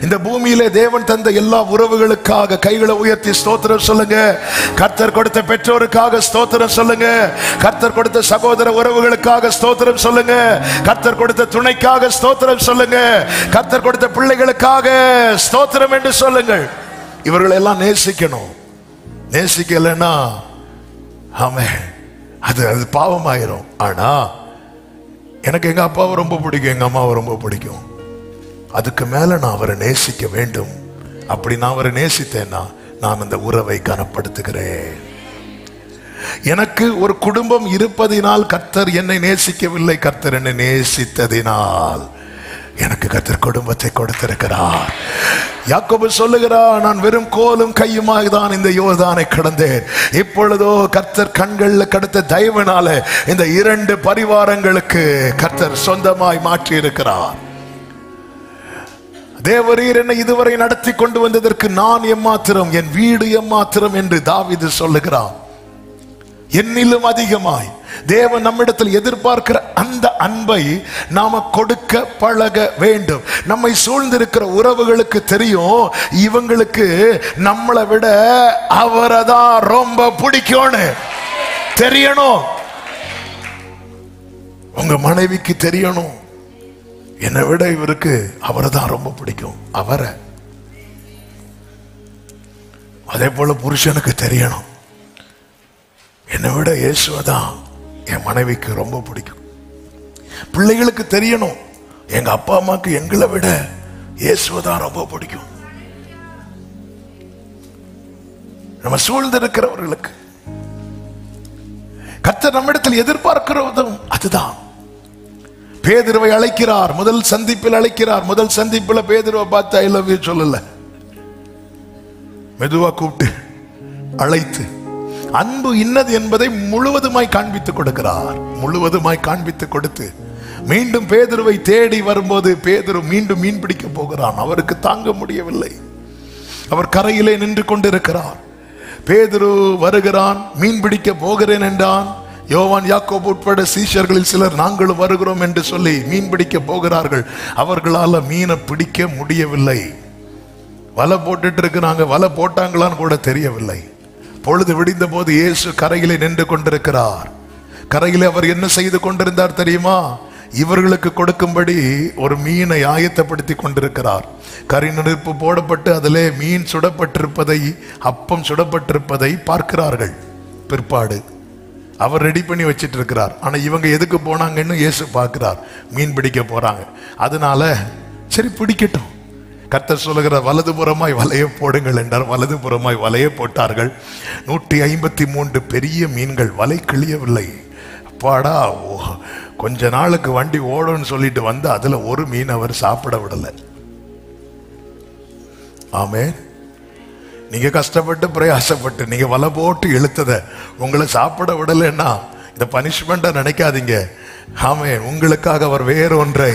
இந்த பூமியிலே தேவன் தந்த எல்லா உறவுகளுக்காக கைகளை உயர்த்தி ஸ்தோத்திரம் சொல்லுங்க. கர்த்தர் கொடுத்த பெற்றோருக்காக ஸ்தோத்திரம் சொல்லுங்க. கர்த்தர் கொடுத்த சகோதர உறவுகளுக்காக ஸ்தோத்திரம் சொல்லுங்க. கர்த்தர் கொடுத்த துணைக்காக ஸ்தோத்திரம் சொல்லுங்க. கர்த்தர் கொடுத்த பிள்ளைகளுக்காக ஸ்தோத்திரம் என்று சொல்லுங்கள். இவர்களை எல்லாம் நேசிக்கணும். நேசிக்கலன்னா ஆமென், அது பாவமாயிரும். ஆனா எனக்கு எங்க அப்பாவை ரொம்ப பிடிக்கும், எங்க அம்மாவை ரொம்ப பிடிக்கும். அதுக்கு மேல நான் அவரை நேசிக்க வேண்டும். அப்படி நான் அவரை நேசித்தேன்னா நான் அந்த உறவை கனப்படுத்துகிறேன். எனக்கு ஒரு குடும்பம் இருப்பதினால் கர்த்தர் என்னை நேசிக்கவில்லை, கர்த்தர் என்னை நேசித்ததினால் எனக்கு கர்த்தர் குடும்பத்தை கொடுத்திருக்கிறார். யாக்கோபு சொல்லுகிறார், நான் வெறும் கோலும் கையுமாக தான் இந்த யோர்தானை கடந்தேன். இப்பொழுதோ கர்த்தர் கண்களில் கடத்த தயவினால இந்த 2 பரிவாரங்களுக்கு கர்த்தர் சொந்தமாய் மாற்றி இருக்கிறார். தேவரீர் என்னை இதுவரை நடத்தி கொண்டு வந்ததற்கு நான் எம்மாத்திரம், என் வீடு எம்மாத்திரம் என்று தாவீது சொல்லுகிறான். என்னிலும் அதிகமாய் தேவன் நம்மிடத்தில் எதிர்பார்க்கிற அந்த அன்பை நாம கொடுக்க பழக வேண்டும். நம்மை சூழ்ந்திருக்கிற உறவுகளுக்கு தெரியும், இவங்களுக்கு நம்மளை விட அவரை தான் ரொம்ப பிடிக்கும்னு தெரியணும். உங்க மனைவிக்கு தெரியணும், என்னை விட இவருக்கு அவரை தான் ரொம்ப பிடிக்கும், அவரை. அதே போல புருஷனுக்கு தெரியணும், என்னை விட இயேசுவை தான் என் மனைவிக்கு ரொம்ப பிடிக்கும். பிள்ளைகளுக்கு தெரியணும், எங்க அப்பா அம்மாக்கு எங்களை விட இயேசுவை தான் ரொம்ப பிடிக்கும். நம்ம சூழ்ந்திருக்கிறவர்களுக்கு கர்த்தர் நம்மிடத்தில் எதிர்பார்க்கிறதும் அதுதான். பேதுருவை அழைக்கிறார், முதல் சந்திப்பில் அழைக்கிறார். முதல் சந்திப்பில் பேதுருவை பார்த்து ஐ லவ் யூ சொல்லல, மெதுவா கூப்பிட்டு அழைத்து அன்பு இன்னது என்பதை முழுவதுமாய் காண்பித்துக் கொடுக்கிறார். முழுவதுமாய் காண்பித்து கொடுத்து மீண்டும் பேதுருவை தேடி வரும்போது பேதுரு மீண்டும் மீன் பிடிக்க போகிறான். அவருக்கு தாங்க முடியவில்லை. அவர் கரையிலே நின்று கொண்டிருக்கிறார். பேதுரு வருகிறான், மீன் பிடிக்க போகிறேன் என்றான். யோவான், யாக்கோபு உட்பட சீஷர்களில் சிலர் நாங்களும் வருகிறோம் என்று சொல்லி மீன் பிடிக்க போகிறார்கள். அவர்களால் மீனை பிடிக்க முடியவில்லை. வலை போட்டுட்டு இருக்கிறாங்க, வலை போட்டாங்களான்னு கூட தெரியவில்லை. பொழுது விடிந்த போது இயேசு கரையிலே நின்று கொண்டிருக்கிறார். கரையிலே அவர் என்ன செய்து கொண்டிருந்தார் தெரியுமா? இவர்களுக்கு கொடுக்கும்படி ஒரு மீனை ஆயத்தப்படுத்தி கொண்டிருக்கிறார். கரி நெருப்பு போடப்பட்டு அதிலே மீன் சுடப்பட்டிருப்பதை, அப்பம் சுடப்பட்டிருப்பதை பார்க்கிறார்கள். பிற்பாடு அவர் ரெடி பண்ணி வச்சிட்டு இருக்கிறார். ஆனா இவங்க எதுக்கு போனாங்கன்னு இயேசு பார்க்கிறார். மீன் பிடிக்க போறாங்க. அதனால சரி பிடிக்கட்டும். கர்த்தர் சொல்லுகிற வலதுபுறமாய் வலையை போடுங்கள் என்றார். வலதுபுறமாய் வலையை போட்டார்கள். 153 பெரிய மீன்கள். வலை கிழியவில்லை. அப்பாடா, கொஞ்ச நாளுக்கு வண்டி ஓடும்னு சொல்லிட்டு வந்து அதுல ஒரு மீன் அவர் சாப்பிட விடலை. ஆமே, நீங்க கஷ்டப்பட்டு பிரயாசப்பட்டு நீங்க வலை போட்டு இழுத்தத உங்களை சாப்பிட விடலைன்னா இந்த பனிஷ்மெண்டா நினைக்காதீங்க. ஆமே, உங்களுக்காக அவர் வேறொன்றை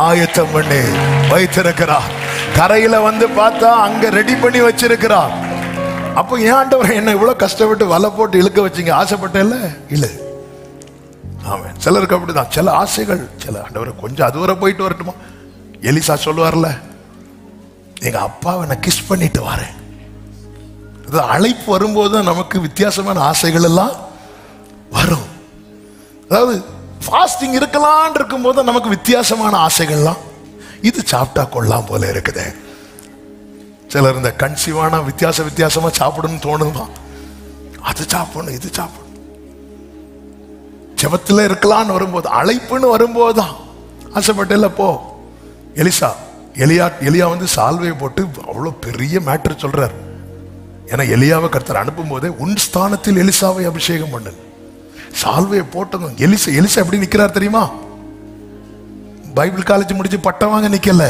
ஆயத்தம் பண்ணி வைத்திருக்கிறார். கரையில வந்து பார்த்தா அங்க ரெடி பண்ணி வச்சிருக்கிறார். அப்போ ஏன் ஆண்டவர் என்ன இவ்வளவு கஷ்டப்பட்டு வலை போட்டு இழுக்க வச்சீங்க? ஆசைப்பட்டேன்ல, இல்ல. ஆமே, சிலருக்கு அப்படிதான் சில ஆசைகள். சில ஆண்டவர் கொஞ்சம் அதுவரை போயிட்டு வரட்டுமா? எலிசா சொல்லுவார்ல, எங்க அப்பாவை நான் கிஸ் பண்ணிட்டு வரேன். அழைப்பு வரும்போது நமக்கு வித்தியாசமான ஆசைகள் எல்லாம் வரும். அதாவது ஃபாஸ்டிங் இருக்கலாம் இருக்கும் போது நமக்கு வித்தியாசமான ஆசைகள்லாம், இது சாப்பிட்டா கொள்ளலாம் போல இருக்குது. சிலர் இந்த கன்சீவான வித்தியாசமா சாப்பிடணும்னு தோணுதான், அது சாப்பிடணும் இது சாப்பிடணும். ஜெபத்துல இருக்கலாம்னு வரும்போது, அழைப்புன்னு வரும்போதுதான் ஆசைப்பட்டேல போ. எலியா வந்து சால்வையை போட்டு அவ்வளவு பெரிய மேட்டர் சொல்றார். ஏன்னா எலியாவை கர்த்தர் அனுப்பும் போதே உன் ஸ்தானத்தில் எலிசாவை அபிஷேகம் பண்ணு. சால்வையை போட்டதும் எலிசா எப்படி நிக்கிறார் தெரியுமா? பைபிள் காலேஜ் முடிச்சு பட்டம் வாங்க நிக்கல.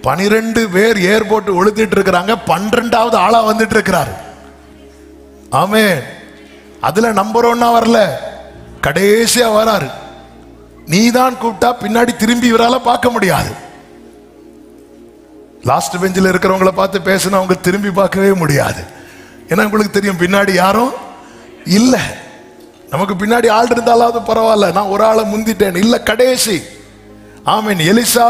12 பேர் ஏர் போட்டு ஒழுத்திட்டு இருக்கிறாங்க, 12வது ஆளா வந்துட்டு இருக்கிறார். ஆமென். அதுல நம்பர் 1 வரல, கடைசியா வராரு. நீதான் கூப்பிட்டா பின்னாடி திரும்பி இவரால பார்க்க முடியாது. லாஸ்ட் பெஞ்சில் இருக்கிறவங்களை பார்த்து பேசினா அவங்க திரும்பி பார்க்கவே முடியாது. ஏன்னா உங்களுக்கு தெரியும் பின்னாடி யாரும் இல்ல. நமக்கு பின்னாடி ஆள் இருந்தாலாவது பரவாயில்ல, நான் ஒரு ஆளை முந்திட்டேன். இல்ல, கடைசி. ஆமென். எலிசா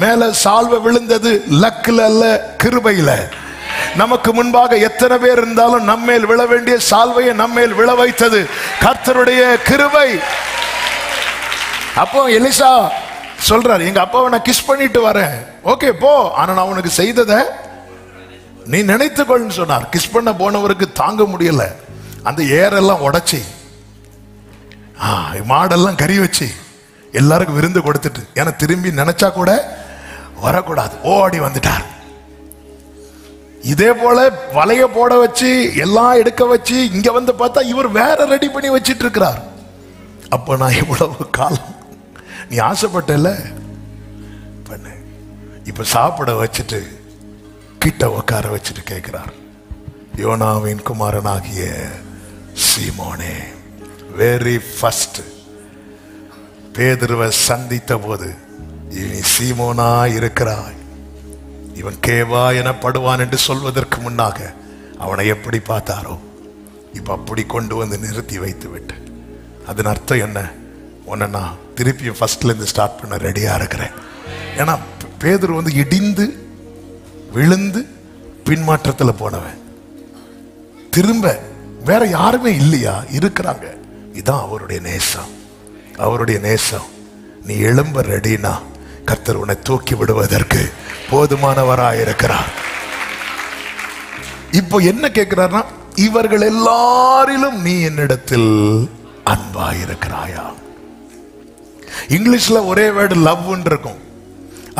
மேல சால்வை விழுந்தது லக்ல அல்ல, கிருபையில. நமக்கு முன்பாக எத்தனை பேர் இருந்தாலும் நம்மேல் விழ வேண்டிய சால்வையை நம்மேல் விழ வைத்தது கர்த்தருடைய கிருபை. அப்போ எலிசா சொல்றாரு, எங்க அப்பாவை நான் கிஸ் பண்ணிட்டு வரேன், ஓகே போ, ஆனா நான் உனக்கு செய்தத நீ நினைத்துக்கொள்னு சொன்னார். கிஸ் பண்ண போனவருக்கு தாங்க முடியல. அந்த ஏரெல்லாம் உடைச்சி மாடெல்லாம் கறி வச்சு எல்லாருக்கும் விருந்து கொடுத்துட்டு, ஏன்னா திரும்பி நினைச்சா கூட வரக்கூடாது, ஓடி வந்துட்டார். இதே போல வலைய போட வச்சு எல்லாம் எடுக்க வச்சு இங்க வந்து பார்த்தா இவர் வேற ரெடி பண்ணி வச்சிட்டு இருக்கிறார். அப்ப நான் இவ்வளவு காலம் நீ ஆசைப்பட்டல பண்ணு, இப்ப சாப்பிட வச்சுட்டு கிட்ட உட்கார வச்சுட்டு கேட்கிறார், யோனாவின் குமாரனாகிய சீமோனே, வெரி ஃபர்ஸ்ட் பேதுருவை சந்தித்த போது இவன் சீமோனா இருக்கிறாய், இவன் கேவா எனப்படுவான் என்று சொல்வதற்கு முன்னாக அவனை எப்படி பார்த்தாரோ இப்ப அப்படி கொண்டு வந்து நிறுத்தி வைத்து விட்டு, அதன் அர்த்தம் என்ன? உன்னை நான் திருப்பியும் ஃபர்ஸ்ட்ல இருந்து ஸ்டார்ட் பண்ண ரெடியா இருக்கிறேன். ஏன்னா பேதுரு வந்து இடிந்து விழுந்து பின்மாற்றத்தில் போனவன், திரும்ப வேற யாருமே இல்லையா? இருக்கிறாங்க. இதான் அவருடைய நேசம், அவருடைய நேசம். நீ எழும்ப ரெடினா கர்த்தர் உன்னை தூக்கி விடுவதற்கு போதுமானவராயிருக்கிறார். இப்போ என்ன கேட்கிறார்னா, இவர்கள் எல்லாரிலும் நீ என்னிடத்தில் அன்பாயிருக்கிறாயா? இங்கிலீஷ்ல ஒரே வேர்டு லவ்ன்னு இருக்கும்,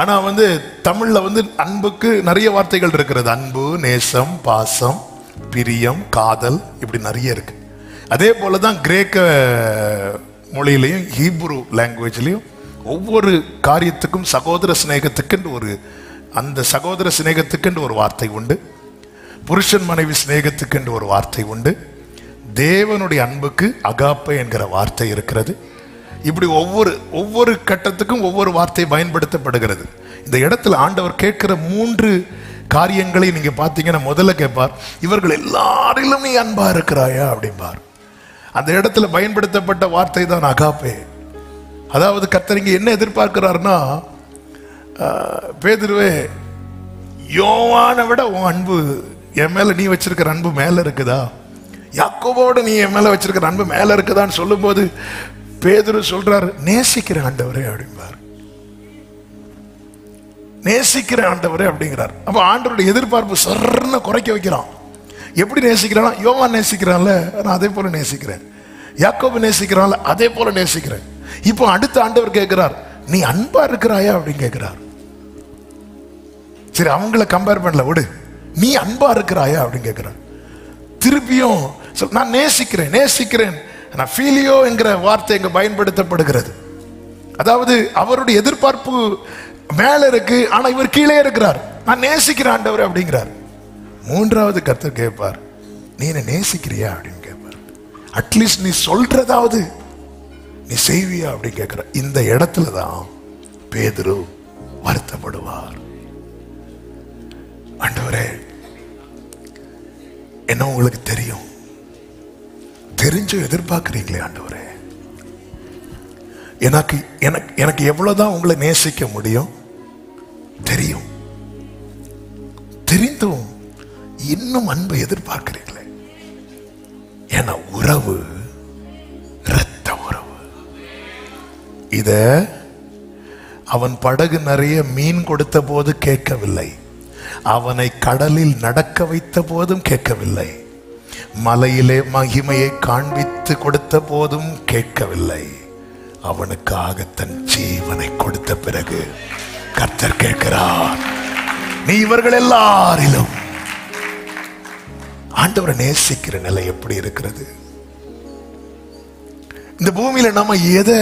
ஆனா வந்து தமிழ்ல வந்து அன்புக்கு நிறைய வார்த்தைகள் இருக்கிறது. அன்பு, நேசம், பாசம், பிரியம், காதல், இப்படி நிறைய இருக்கு. அதே போலதான் கிரேக்க மொழியிலையும் ஹீப்ரு லாங்குவேஜ்லையும் ஒவ்வொரு காரியத்துக்கும் சகோதர சிநேகத்துக்கு ஒரு, அந்த சகோதர சிநேகத்துக்கு ஒரு வார்த்தை உண்டு, புருஷன் மனைவி சிநேகத்துக்கு ஒரு வார்த்தை உண்டு, தேவனுடைய அன்புக்கு அகாப்பை என்கிற வார்த்தை இருக்கிறது. இப்படி ஒவ்வொரு கட்டத்துக்கும் ஒவ்வொரு வார்த்தை பயன்படுத்தப்படுகிறது. இந்த இடத்துல ஆண்டவர் கேட்கிற 3 காரியங்களை நீங்க பார்த்தீங்கன்னா, முதல்ல கேட்பார், இவர்கள் எல்லாரிலும் நீ அன்பா இருக்கிறாயா அப்படிம்பார். அந்த இடத்துல பயன்படுத்தப்பட்ட வார்த்தை தான் அகாப்பே. அதாவது கர்த்தர் இங்க என்ன எதிர்பார்க்கிறார்னா, பேதுருவே, யோவானை விட உன் அன்பு என் மேல நீ வச்சிருக்கிற அன்பு மேல இருக்குதா, யாக்கோபோட நீ என் மேல வச்சிருக்கிற அன்பு மேல இருக்குதான்னு சொல்லும் போது பேதுரு சொல்றாரு, நேசிக்கிற ஆண்டவரே அப்படிங்கிறார். நேசிக்கிற ஆண்டவரே அப்படிங்கிறார். அப்ப ஆண்டவருடைய எதிர்பார்ப்பு சர்ன்னு குறைக்க வைக்கிறான். எப்படி நேசிக்கிறான்? யோவான் நேசிக்கிறான்ல, நான் அதே போல நேசிக்கிறேன். யாக்கோபு நேசிக்கிறான்ல, அதே போல நேசிக்கிறேன். இப்போ அடுத்த ஆண்டவர் கேட்கிறார், நீ அன்பா இருக்கிறாயா அப்படின்னு கேட்கிறார். சரி, அவங்கள கம்பேர் பண்ணல விடு, நீ அன்பா இருக்கிறாயா அப்படின்னு கேட்கிறார். திருப்பியும் நான் நேசிக்கிறேன் நேசிக்கிறேன், நான் ஃபீலியோ என்கிற வார்த்தை இங்க பயன்படுத்தப்படுகிறது. அதாவது அவருடைய எதிர்பார்ப்பு மேல இருக்கு, ஆனா இவர் கீழே இருக்கிறார். நான் நேசிக்கிறேன் ஆண்டவர் அப்படிங்கிறார். 3வது கர்த்தர் கேட்பார், நீ என்ன நேசிக்கிறியா அப்படின்னு கேட்பார். அட்லீஸ்ட் நீ சொல்றதாவது நீ செய்வியா அப்படின்னு கேட்கிற. இந்த இடத்துலதான் பேதுரு வருத்தப்படுவார். ஆண்டவரே, என்ன உங்களுக்கு தெரியும், தெரிஞ்சும் எதிர்பார்க்கிறீங்களே ஆண்டவரே, எனக்கு எவ்வளவுதான் உங்களை நேசிக்க முடியும் தெரியும், தெரிந்தும் இன்னும் அன்பை எதிர்பார்க்கிறீங்களே. ஏன்னா உறவு இரத்த உறவு. இத அவன் படகு நிறைய மீன் கொடுத்த போது கேட்கவில்லை, அவனை கடலில் நடக்க வைத்த போதும் கேட்கவில்லை. மலையிலே மகிமையை காண்பித்து கொடுத்த போதும் கேட்கவில்லை. அவனுக்காக தன் ஜீவனை கொடுத்த பிறகு கர்த்தர் கேட்கிறார், நீ இவர்கள் எல்லாரிலும். ஆண்டவரை நேசிக்கிற நிலை எப்படி இருக்கிறது? இந்த பூமியில நம்ம எதை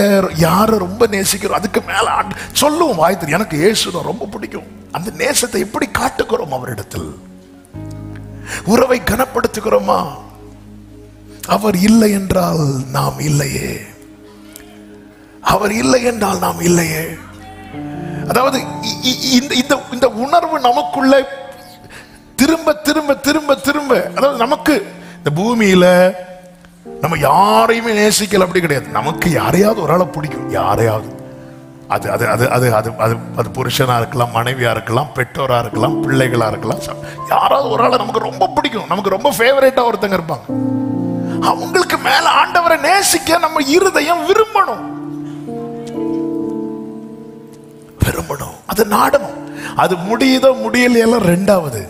யாரை ரொம்ப நேசிக்கிறோம், அதுக்கு மேல சொல்லுவோம் வாய்த்து, எனக்கு இயேசுவை ரொம்ப பிடிக்கும். அந்த நேசத்தை எப்படி காட்டுகிறோம்? அவரிடத்தில் உறவை கனப்படுத்துகிறோமா? அவர் இல்லை என்றால் நாம் இல்லையே, அவர் இல்லை என்றால் நாம் இல்லையே. அதாவது இந்த உணர்வு நமக்குள்ள திரும்ப திரும்ப திரும்ப திரும்ப, அதாவது நமக்கு இந்த பூமியில நம்ம யாரையுமே நேசிக்கல அப்படி கிடையாது. நமக்கு யாரையாவது ஒரு ஆளை பிடிக்கும், யாரையாவது. அது அது அது அது அது அது அது புருஷனா இருக்கலாம், மனைவியா இருக்கலாம், பெற்றோரா இருக்கலாம், பிள்ளைகளா இருக்கலாம். யாராவது ஒரு ஆளை நமக்கு ரொம்ப பிடிக்கும், நமக்கு ரொம்ப ஃபேவரேட்டா ஒருத்தங்க இருப்பாங்க. அவங்களுக்கு மேல ஆண்டவரை நேசிக்க நம்ம இருதயம் விரும்பணும், விரும்பணும், அது நாடணும். அது முடியுதோ முடியலையெல்லாம் ரெண்டாவது.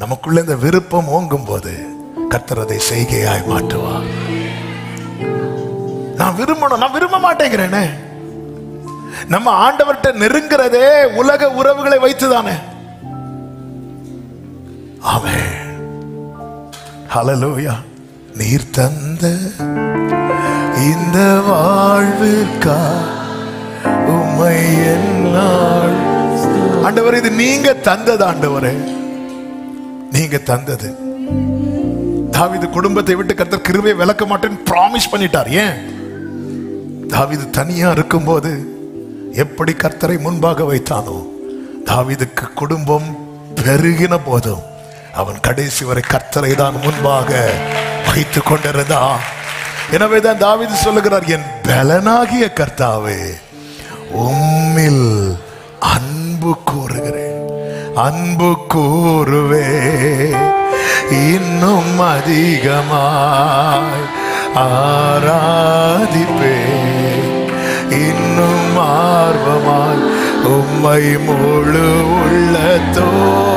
நமக்குள்ள இந்த விருப்பம் ஓங்கும் போது கர்த்தர் அதை செய்கையாய் மாற்றுவார். நான் விரும்பணும், நான் விரும்ப மாட்டேங்கிறேனே. நம்ம ஆண்டவர்கிட்ட நெருங்கிறதே உலக உறவுகளை வைத்துதானே. ஆமென், ஹல்லேலூயா. நீர் தந்த இந்த வாழ்விற்கா உம்மை என்னால். ஆண்டவரே, இது நீங்க தந்தது. ஆண்டவரே, நீங்க தந்தது. தாவீது குடும்பத்தை விட்டு கர்த்தர் கிருபையை விலக்க மாட்டேன்னு பிராமிஸ் பண்ணிட்டார். ஏன்? தாவீது தனியா இருக்கும்போது எப்படி கர்த்தரை முன்பாக வைத்தானோ, தாவீதுக்கு குடும்பம் பெருகின போதும் அவன் கடைசி வரை கர்த்தரை தான் முன்பாக வைத்துக் கொண்டிருந்தான். எனவேதான் தாவீது சொல்லுகிறார், என் பலனாகிய கர்த்தாவே, உம்மில் அன்பு கூறுகிறேன், அன்பு கூறுவே, இன்னும் அதிகமாய் ஆராதிப்பே, இன்னும் ஆர்வமாய் உம்மை முழு உள்ளத்தோடு.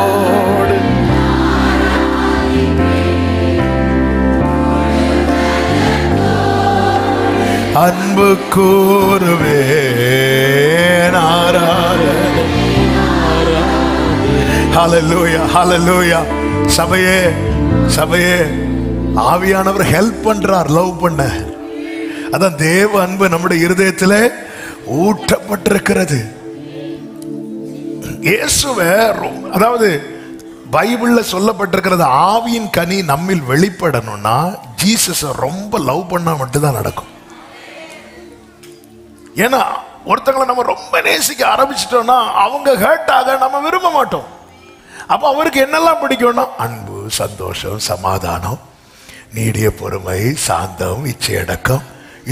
அன்பு கூறுவேன், ஆராதனை. ஹல்லேலூயா, ஹல்லேலூயா. சபையே, சபையே, ஆவியானவர் ஹெல்ப் பண்றார் லவ் பண்ண. அதான் தேவ அன்பு நம்முடைய இருதயத்தில் ஊற்றப்பட்டிருக்கிறது. இயேசுவை, அதாவது பைபிள்ல சொல்லப்பட்டிருக்கிறது, ஆவியின் கனி நம்மில் வெளிப்படணும்னா ஜீசஸை ரொம்ப லவ் பண்ணா மட்டும்தான் நடக்கும். ஏன்னா ஒருத்தங்களை நம்ம ரொம்ப நேசிக்க ஆரம்பிச்சிட்டோம்னா அவங்க ஹர்ட் ஆக நம்ம விரும்ப மாட்டோம். அப்ப அவருக்கு என்னெல்லாம் பிடிக்கும்னா அன்பு, சந்தோஷம், சமாதானம், நீடிய பொறுமை, சாந்தம், இச்சையடக்கம்,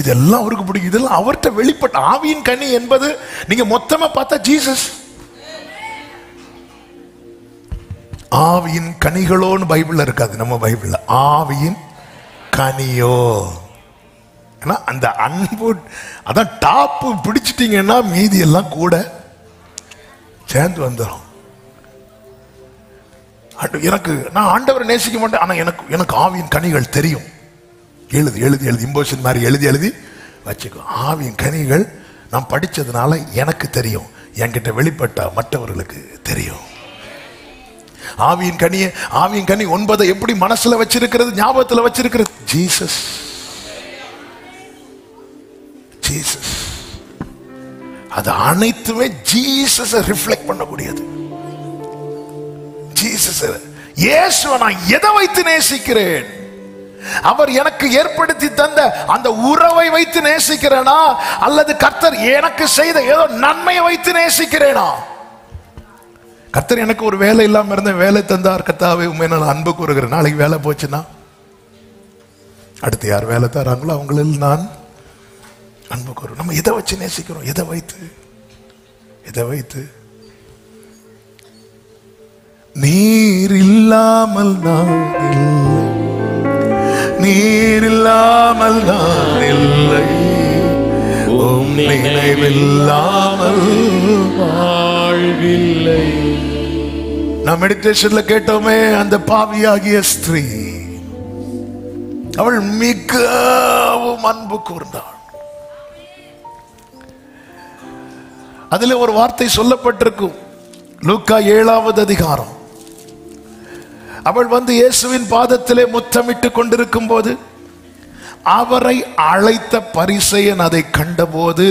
இதெல்லாம் அவருக்கு பிடிக்கும். இதெல்லாம் அவர்கிட்ட வெளிப்பட்ட ஆவியின் கனி என்பது நீங்க மொத்தமா பார்த்தா ஜீசஸ். ஆவியின் கனிகளோன்னு பைபிள்ல இருக்காது, நம்ம பைபிள்ல ஆவியின் கனியோ. அந்த அன்பு அதான் டாப்பு பிடிச்சிட்டீங்கன்னா மீதி எல்லாம் கூட சேர்ந்து வந்துடும். எனக்கு நான் ஆண்டவரை நேசிக்க மாட்டேன், ஆனா எனக்கு ஆவியின் கனிகள் தெரியும். எழுதி எழுதி எழுதி இம்போசிஷன் மாதிரி எழுதி எழுதி வச்சுக்கோ. ஆவியின் கனிகள் நான் படிச்சதுனால எனக்கு தெரியும், என்கிட்ட வெளிப்பட்ட மற்றவர்களுக்கு தெரியும். ஆவியின் கனியை, ஆவியின் கனி 9 எப்படி மனசுல வச்சிருக்கிறது, ஞாபகத்துல வச்சிருக்கிறது? Jesus, Jesus. அது அனைத்துமே ஜீசஸை ரிஃப்ளெக்ட் பண்ணக்கூடியது. ஜீசஸ், இயேசுவை நான் எதை வைத்து நேசிக்கிறேன்? அவர் எனக்கு ஏற்படுத்தி தந்த அந்த உறவை வைத்து நேசிக்கிறேனா, அல்லது கர்த்தர் எனக்கு செய்த ஏதோ நன்மையை வைத்து நேசிக்கிறேனா? கர்த்தர் எனக்கு ஒரு வேலை இல்லாம இருந்த வேலை தந்தார், கர்த்தாவே உண்மை நான் அன்பு கூறுகிறேன். நாளைக்கு வேலை போச்சுன்னா அடுத்து யார் வேலை தராங்களோ அவங்களில் நான் அன்பு கூறுறோம். நம்ம எதை வச்சு நேசிக்கிறோம்? எதை வைத்து? எதை வைத்து? நீர் இல்லாமல் நான் இல்லை, நீர் இல்லாமல் நான் இல்லை, உம் நினைவில்லாமல் வாழ்வில்லை. நான் மெடிடேஷன்ல கேட்டோமே, அந்த பாவியாகிய ஸ்திரீ அவள் மிகவும் அன்பு கூர்ந்தாள். அதில் ஒரு வார்த்தை சொல்லப்பட்டிருக்கும், லூக்கா 7வது அதிகாரம். அவள் வந்து இயேசுவின் பாதத்திலே முத்தமிட்டு கொண்டிருக்கும் போது அவரை அழைத்த பரிசேயன் அதை கண்டபோது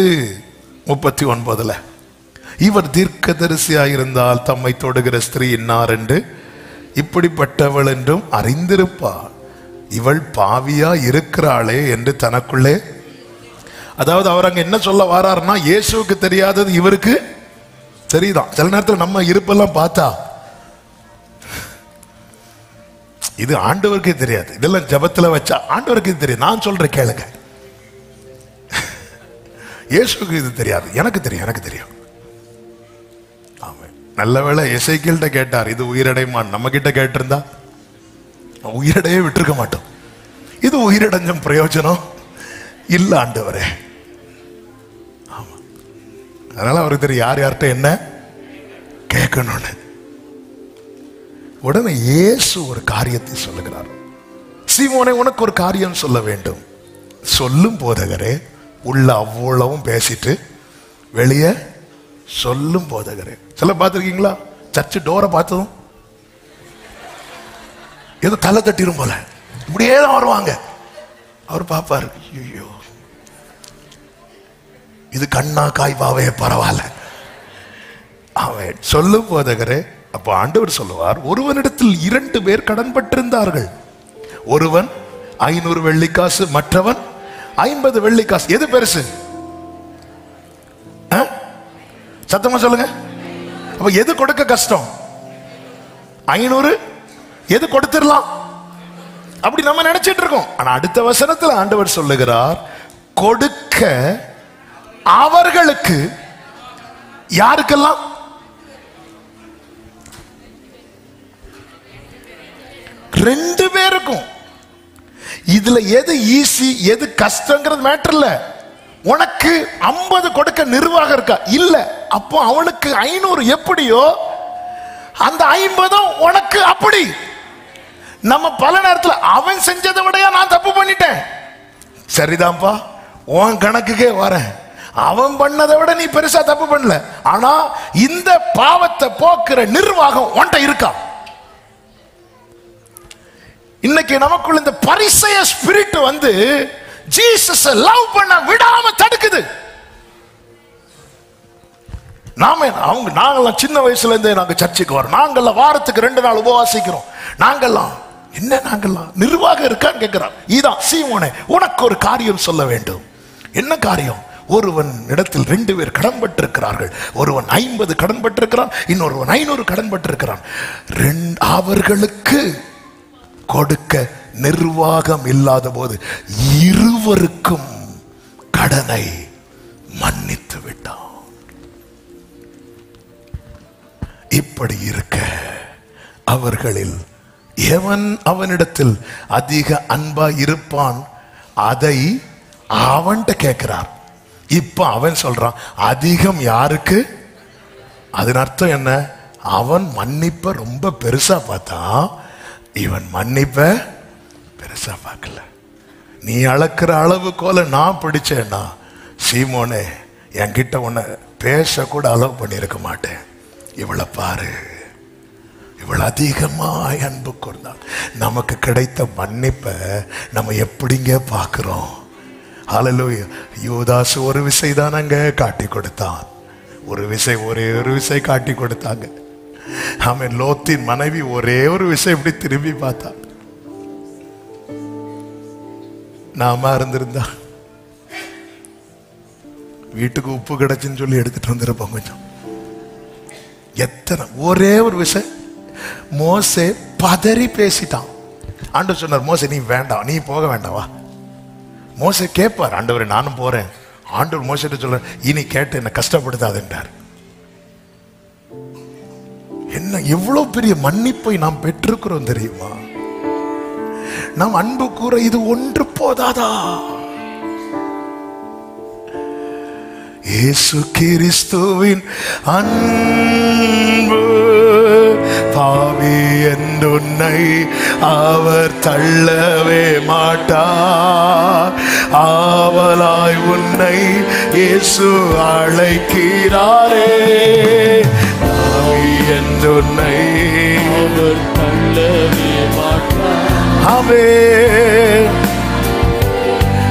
39, இவர் தீர்க்கதரிசியாயிருந்தால் தம்மை தொடுகிற ஸ்திரீ இன்னார் என்று இப்படிப்பட்டவள் என்றும் அறிந்திருப்பாள், இவள் பாவியா இருக்கிறாளே என்று தனக்குள்ளே. அதாவது அவர் அங்க என்ன சொல்ல வராருன்னா, இயேசுவுக்கு தெரியாதது இவருக்கு தெரியுதான். சில நேரத்தில் நம்ம இருப்பெல்லாம் பார்த்தா இது ஆண்டவருக்கே தெரியாது, இதெல்லாம் ஜபத்துல வச்சா ஆண்டவருக்கு தெரியும். நான் சொல்றேன் கேளுங்க, இயேசுக்கு இது தெரியாது, எனக்கு தெரியும், எனக்கு தெரியும். ஆமாம், நல்ல வேளை எசேக்கியேல்கிட்ட கேட்டார், இது உயிரடைமான். நம்ம கிட்ட கேட்டிருந்தா உயிரடையே விட்டுருக்க மாட்டோம். இது உயிரடைஞ்சும் பிரயோஜனம் இல்ல ஆண்டவரே. ஆமா, அதனால அவருக்கு தெரியும் யார் யார்கிட்ட என்ன கேட்கணும்னு. உடனே இயேசு ஒரு காரியத்தை சொல்லுகிறார், சீமோனே உனக்கு ஒரு காரியம் சொல்ல வேண்டும். சொல்லும் போதகரே. உள்ள அவ்வளவும் பேசிட்டு வெளியே சொல்லும் போதகரே. சில பார்த்துருக்கீங்களா, சர்ச்சு டோரை பார்த்ததும் ஏதோ தலை தட்டிரும் போல இப்படியே தான் வருவாங்க. அவர் பார்ப்பாரு, ஐயோ இது கண்ணா காய்பாவே பரவாயில்ல. அவன் சொல்லும் போதகரே. அப்ப ஆண்டவர் சொல்லுவார், ஒருவனிடத்தில் 2 பேர் கடன் பட்டிருந்தார்கள், ஒருவன் 500 வெள்ளிக்காசு, மற்றவன் 50 வெள்ளிக்காசு. எது பெருசு? சத்தமா சொல்லுங்க. அப்ப எது கொடுக்க கஷ்டம்? 500. எது கொடுத்துடலாம் அப்படி நம்ம நினைச்சிட்டு இருக்கோம். ஆனா அடுத்த வசனத்தில் ஆண்டவர் சொல்லுகிறார், கொடுக்க அவர்களுக்கு. யாருக்கெல்லாம்? 2 பேருக்கும். இதுல எது ஈஸி எது கஷ்டங்கிறது மேட்டர் இல்ல. உனக்கு 50 கொடுக்க நிர்வாகம் இருக்கா? இல்ல. அப்போ அவனுக்கு 500 எப்படியோ அந்த 50 உனக்கு அப்படி. நம்ம பல நேரத்தில் அவன் செஞ்சதை விடையா நான் தப்பு பண்ணிட்டேன். சரிதான்ப்பா, உன் கணக்குக்கே வரேன். அவன் பண்ணதை விட நீ பெருசா தப்பு பண்ணல. ஆனா இந்த பாவத்தை போக்குற நிர்வாகம் உன்கிட்ட இருக்கா? இன்னைக்கு நமக்குள்ள இந்த பரிசேய ஸ்பிரிட் வந்து ஜீசஸ் லவ் பண்ண விடாம தடுக்குது. நாங்கெல்லாம் சின்ன வயசுல இருந்தே நாங்க சர்ச்சுக்கு வரோம், நாங்கெல்லாம் வாரத்துக்கு 2 நாள் உபவாசிக்கிறோம், நாங்கெல்லாம் என்ன நாங்கெல்லாம் நிர்வாகம் இருக்கான்னு கேட்கிறான். இதான் சீமோனே, உனக்கு ஒரு காரியம் சொல்ல வேண்டும். என்ன காரியம்? ஒருவன் இடத்தில் 2 பேர் கடன் பட்டிருக்கிறார்கள். ஒருவன் 50 கடன் பட்டிருக்கிறான், இன்னொருவன் 500 கடன் பட்டிருக்கிறான். அவர்களுக்கு கொடுக்க நிர்வாகம் இல்லாத போது இருவருக்கும் கடனை மன்னித்து விட்டான். இப்படி இருக்க அவர்களில் எவன் அவனிடத்தில் அதிக அன்பா இருப்பான் அதை அவன்கிட்ட கேட்கிறார். இப்ப அவன் சொல்றான், அதிகம் யாருக்கு? அதன் அர்த்தம் என்ன? அவன் மன்னிப்ப ரொம்ப பெருசா பார்த்தா, இவன் மன்னிப்ப பெருசா பார்க்கல. நீ அளக்கிற அளவு கோல நான் பிடிச்சேன்னா சீமோனே, என்கிட்ட உன்னை பேச கூட அலோவ் பண்ணியிருக்க மாட்டேன். இவளை பாரு, இவள் அதிகமாய் அன்பு கூர்ந்தாள். நமக்கு கிடைத்த மன்னிப்பை நம்ம எப்படிங்க பார்க்கிறோம்? ஹல்லேலூயா. யூதாஸ் ஒரு விசை தான் அங்க காட்டி கொடுத்தான், ஒரு விசை, ஒரே ஒரு விசை காட்டி கொடுத்தாங்க. அவன் லோத்தின் மனைவி ஒரே ஒரு விசை இப்படி திரும்பி பார்த்தா. நாம இருந்திருந்தா வீட்டுக்கு உப்பு கிடைச்சுன்னு சொல்லி எடுத்துட்டு வந்திருப்போம் கொஞ்சம். எத்தனை ஒரே ஒரு விஷயம். மோசே பதறி பேசிட்டான். ஆண்டவர் சொன்னார், மோசே நீ வேண்டாம், நீ போக வேண்டாவா. மோசே கேட்பார், ஆண்டவரே நானும் போறேன். ஆண்டவர் மோசே சொல்ற, இனி கேட்டு என்ன கஷ்டப்படுத்தாதுன்றார். என்ன எவ்வளவு பெரிய மன்னிப்பை நாம் பெற்றிருக்கிறோம் தெரியுமா? நாம் அன்பு கூற இது ஒன்று போதாதா? இயேசு கிறிஸ்துவின் அன்பு பாவி உன்னை அவர் தள்ளவே மாட்டார். ஆவலாய் உன்னை இயேசு அழைக்கிறாரே. உன்னை அவர் தள்ளவே மாட்டார். ஆமென்.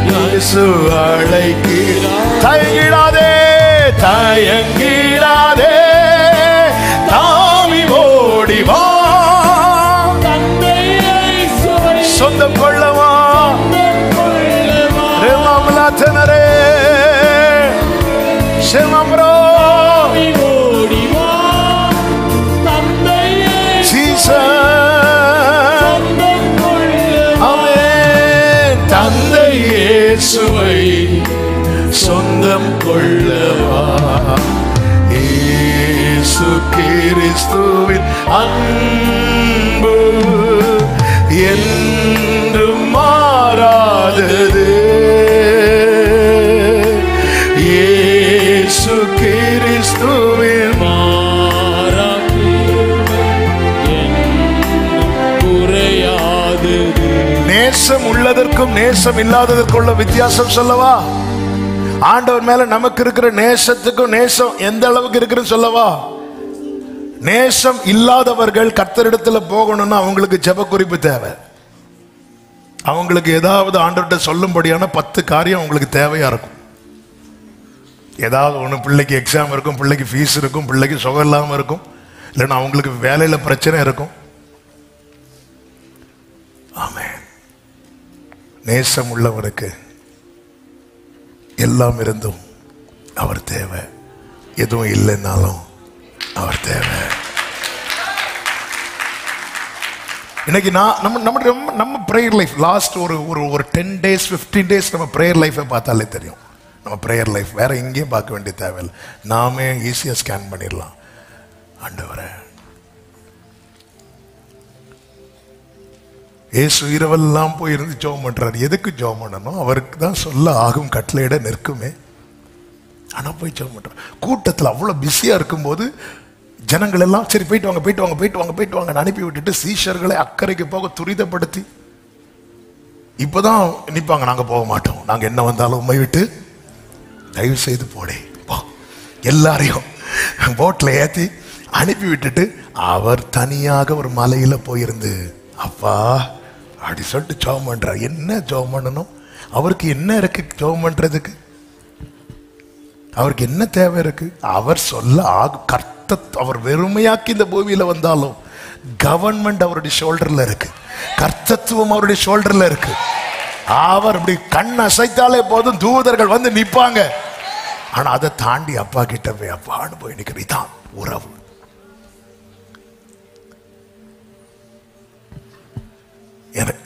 இயேசு அழைக்கிறார். தயங்கிடாதே, தயங்கிடாதே, தாவி ஓடி வா. சொந்தம் கொள்ளவா ரேமாமலாத்தனரே செமம்ரோ ஓடி வா. தந்தை இயேசுவை சொந்தம் கொள்ளவா. இயேசு கிறிஸ்துவின் அன்பு என்றும் மாறாதது. இயேசு கிறிஸ்துவின் நேசம் உள்ளதற்கும் நேசம் இல்லாததற்குள்ள வித்தியாசம் சொல்லவா? ஆண்டவர் மேல நமக்கு இருக்கிற நேசத்துக்கும் நேசம் எந்த அளவுக்கு இருக்குன்னு சொல்லவா? நேசம் இல்லாதவர்கள் கர்த்தரிடத்துல போகணும்னா அவங்களுக்கு ஜெப குறிப்பு தேவை. அவங்களுக்கு ஏதாவது ஆண்டவர்கிட்ட சொல்லும்படியான 10 காரியம் அவங்களுக்கு தேவையா இருக்கும். ஏதாவது ஒண்ணு, பிள்ளைக்கு எக்ஸாம் இருக்கும், பிள்ளைக்கு ஃபீஸ் இருக்கும், பிள்ளைக்கு சுகம் இல்லாம இருக்கும், இல்லைன்னா அவங்களுக்கு வேலையில பிரச்சனை இருக்கும். ஆமென். நேசம் உள்ளவருக்கு எல்லாம் இருந்தும் அவர் தேவை, எதுவும் இல்லைன்னாலும் அவர் தேவை. இன்னைக்கு நம்ம பிரேயர் லைஃப் லாஸ்ட் ஒரு 10 days 15 days நம்ம பிரேயர் லைஃபை பார்த்தாலே தெரியும். நம்ம பிரேயர் லைஃப் வேற எங்கேயும் பார்க்க வேண்டிய தேவையில்லை. நாமே ஈஸியாக ஸ்கேன் பண்ணிடலாம். ஆண்டவரே, இயேசு இரவெல்லாம் போய் இருந்து ஜெபம் பண்றாரு. எதுக்கு ஜெபம் பண்ணணும்? அவருக்கு தான் சொல்ல ஆகும் கட்டளையிட நிற்குமே. ஆனா போய் ஜெபம் பண்றாரு. கூட்டத்தில் அவ்வளவு பிஸியா இருக்கும்போது ஜனங்கள் எல்லாம் சரி போயிட்டு வாங்க போயிட்டு வாங்க போயிட்டு வாங்க போயிட்டு வாங்க அனுப்பி விட்டுட்டு சீஷர்களை அக்கறைக்கு போக துரிதப்படுத்தி இப்பதான் நிப்பாங்க. நாங்க போக மாட்டோம், நாங்க என்ன வந்தாலும் உண்மை விட்டு தயவு செய்து போடே போ. எல்லாரையும் போட்ல ஏத்தி அனுப்பி விட்டுட்டு அவர் தனியாக ஒரு மலையில போயிருந்து அப்பா அப்படி சொல்லிட்டு ஜெபம் பண்றார். என்ன ஜெபம் பண்ணணும்? அவருக்கு என்ன இருக்கு ஜெபம் பண்றதுக்கு? அவருக்கு என்ன தேவை இருக்கு? அவர் சொல்ல அவர் வெறுமையாக்கி இந்த பூமியில வந்தாலும் கவர்மெண்ட் அவருடைய ஷோல்டர்ல இருக்கு, கர்த்தத்துவம் அவருடைய ஷோல்டர்ல இருக்கு. அவர் அப்படி கண் அசைத்தாலே போதும் தூதர்கள் வந்து நிப்பாங்க. ஆனா அதை தாண்டி அப்பா கிட்ட போய் அப்பான்னு போய் நிற்கிற இதான் உறவு.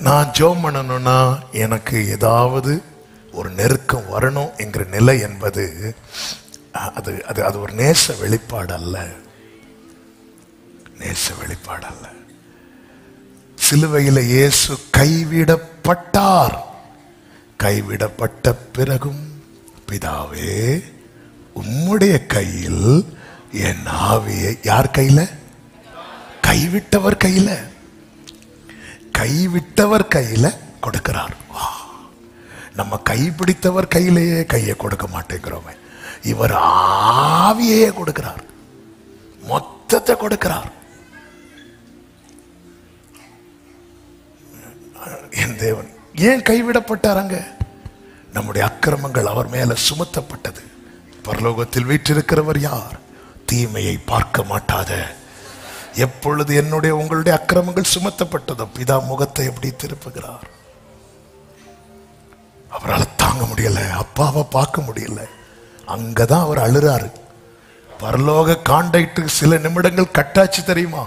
நான் ஜெபம் பண்ணணும்னா எனக்கு ஏதாவது ஒரு நெருக்கம் வரணும் என்கிற நிலை என்பது அது அது அது ஒரு நேச வெளிப்பாடு அல்ல. நேச வெளிப்பாடு அல்ல. சிலுவையில் இயேசு கைவிடப்பட்டார். கைவிடப்பட்ட பிறகும் பிதாவே உம்முடைய கையில் என் ஆவியை, யார் கையில? கைவிட்டவர் கையில, கைவிட்டவர் கையில கொடுக்கிறார். நம்ம கைப்பிடித்தவர் கையிலேயே கையை கொடுக்க மாட்டேங்கிறோமே. இவர் ஆவியே கொடுக்கிறார், மொத்தத்தை கொடுக்கிறார். என் தேவன் ஏன் கைவிடப்பட்டாராங்க? நம்முடைய அக்கிரமங்கள் அவர் மேல சுமத்தப்பட்டது. பரலோகத்தில் வீற்றிருக்கிறவர் யார்? தீமையை பார்க்க மாட்டாத எப்பொழுது என்னுடைய உங்களுடைய அக்கிரமங்கள் சுமத்தப்பட்டதோ பிதா முகத்தை எப்படி திருப்புகிறார். அவரால் தாங்க முடியல, அப்பாவை பார்க்க முடியல. அங்கதான் அவர் அழுறாரு. பரலோக காண்டாக்டுக்கு சில நிமிடங்கள் கட்டாச்சு தெரியுமா?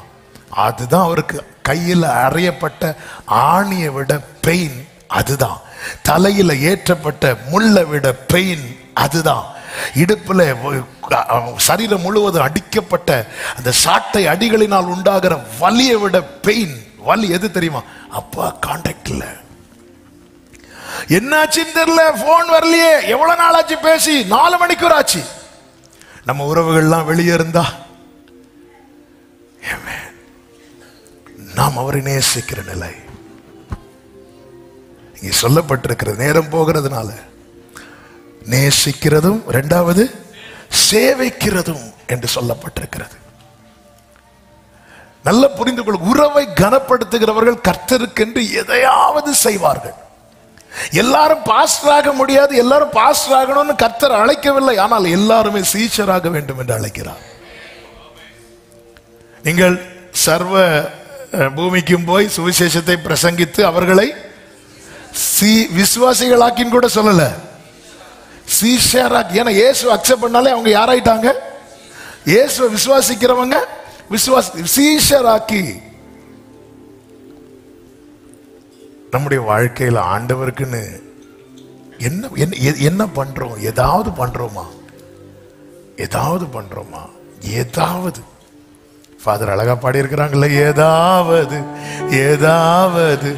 அதுதான் அவருக்கு கையில் அறையப்பட்ட ஆணியை விட பெயின் அதுதான். தலையில ஏற்றப்பட்ட முள்ளை விட பெயின் அதுதான். இடுப்புல சரீரம் முழுவதும் அடிக்கப்பட்ட அந்த சாட்டை அடிகளினால் உண்டாகிற வலியை விட பெயின் வலி எது தெரியுமா? அப்பா காண்டாக்ட் இல்ல. என்னாச்சுன்னு தெரியல, போன் வரலையே, எவ்வளவு நாள் ஆச்சு பேசி, 4 மணிக்கு ஆச்சு. நம்ம உறவுகள்லாம் வெளியே இருந்தா நாம் அவரை நேசிக்கிற நிலை. இங்கே சொல்லப்பட்டிருக்கிற நேரம் போகிறதுனால நேசிக்கிறதும், இரண்டாவது சேவிக்கிறதும் என்று சொல்லப்பட்டிருக்கிறது. நல்ல புரிந்து கொள்ள, உறவை கனப்படுத்துகிறவர்கள் கர்த்தருக்கென்று எதையாவது செய்வார்கள். எல்லாரும் பாஸ்டர் ஆக முடியாது, எல்லாரும் பாஸ்டர் ஆகணும்னு கர்த்தர் அழைக்கவில்லை, ஆனால் எல்லாருமே சீஷராக வேண்டும் என்று அழைக்கிறார். நீங்கள் சர்வ பூமிக்கும் போய் சுவிசேஷத்தை பிரசங்கித்து அவர்களை விசுவாசிகளாக்கின்னு கூட சொல்லல, சீஷராக்கி. ஏன்னா இயேசு அக்செப்ட் பண்ணாலே அவங்க யாராயிட்டாங்க? இயேசுவை விசுவாசிக்கிறவங்க சீஷராக்கி. நம்முடைய வாழ்க்கையில் ஆண்டவருக்குன்னு என்ன பண்றோம்? ஏதாவது பண்றோமா? ஏதாவது பண்றோமா? ஏதாவது. ஃபாதர் அழகா பாடி இருக்கிறாங்கல்ல, ஏதாவது ஏதாவது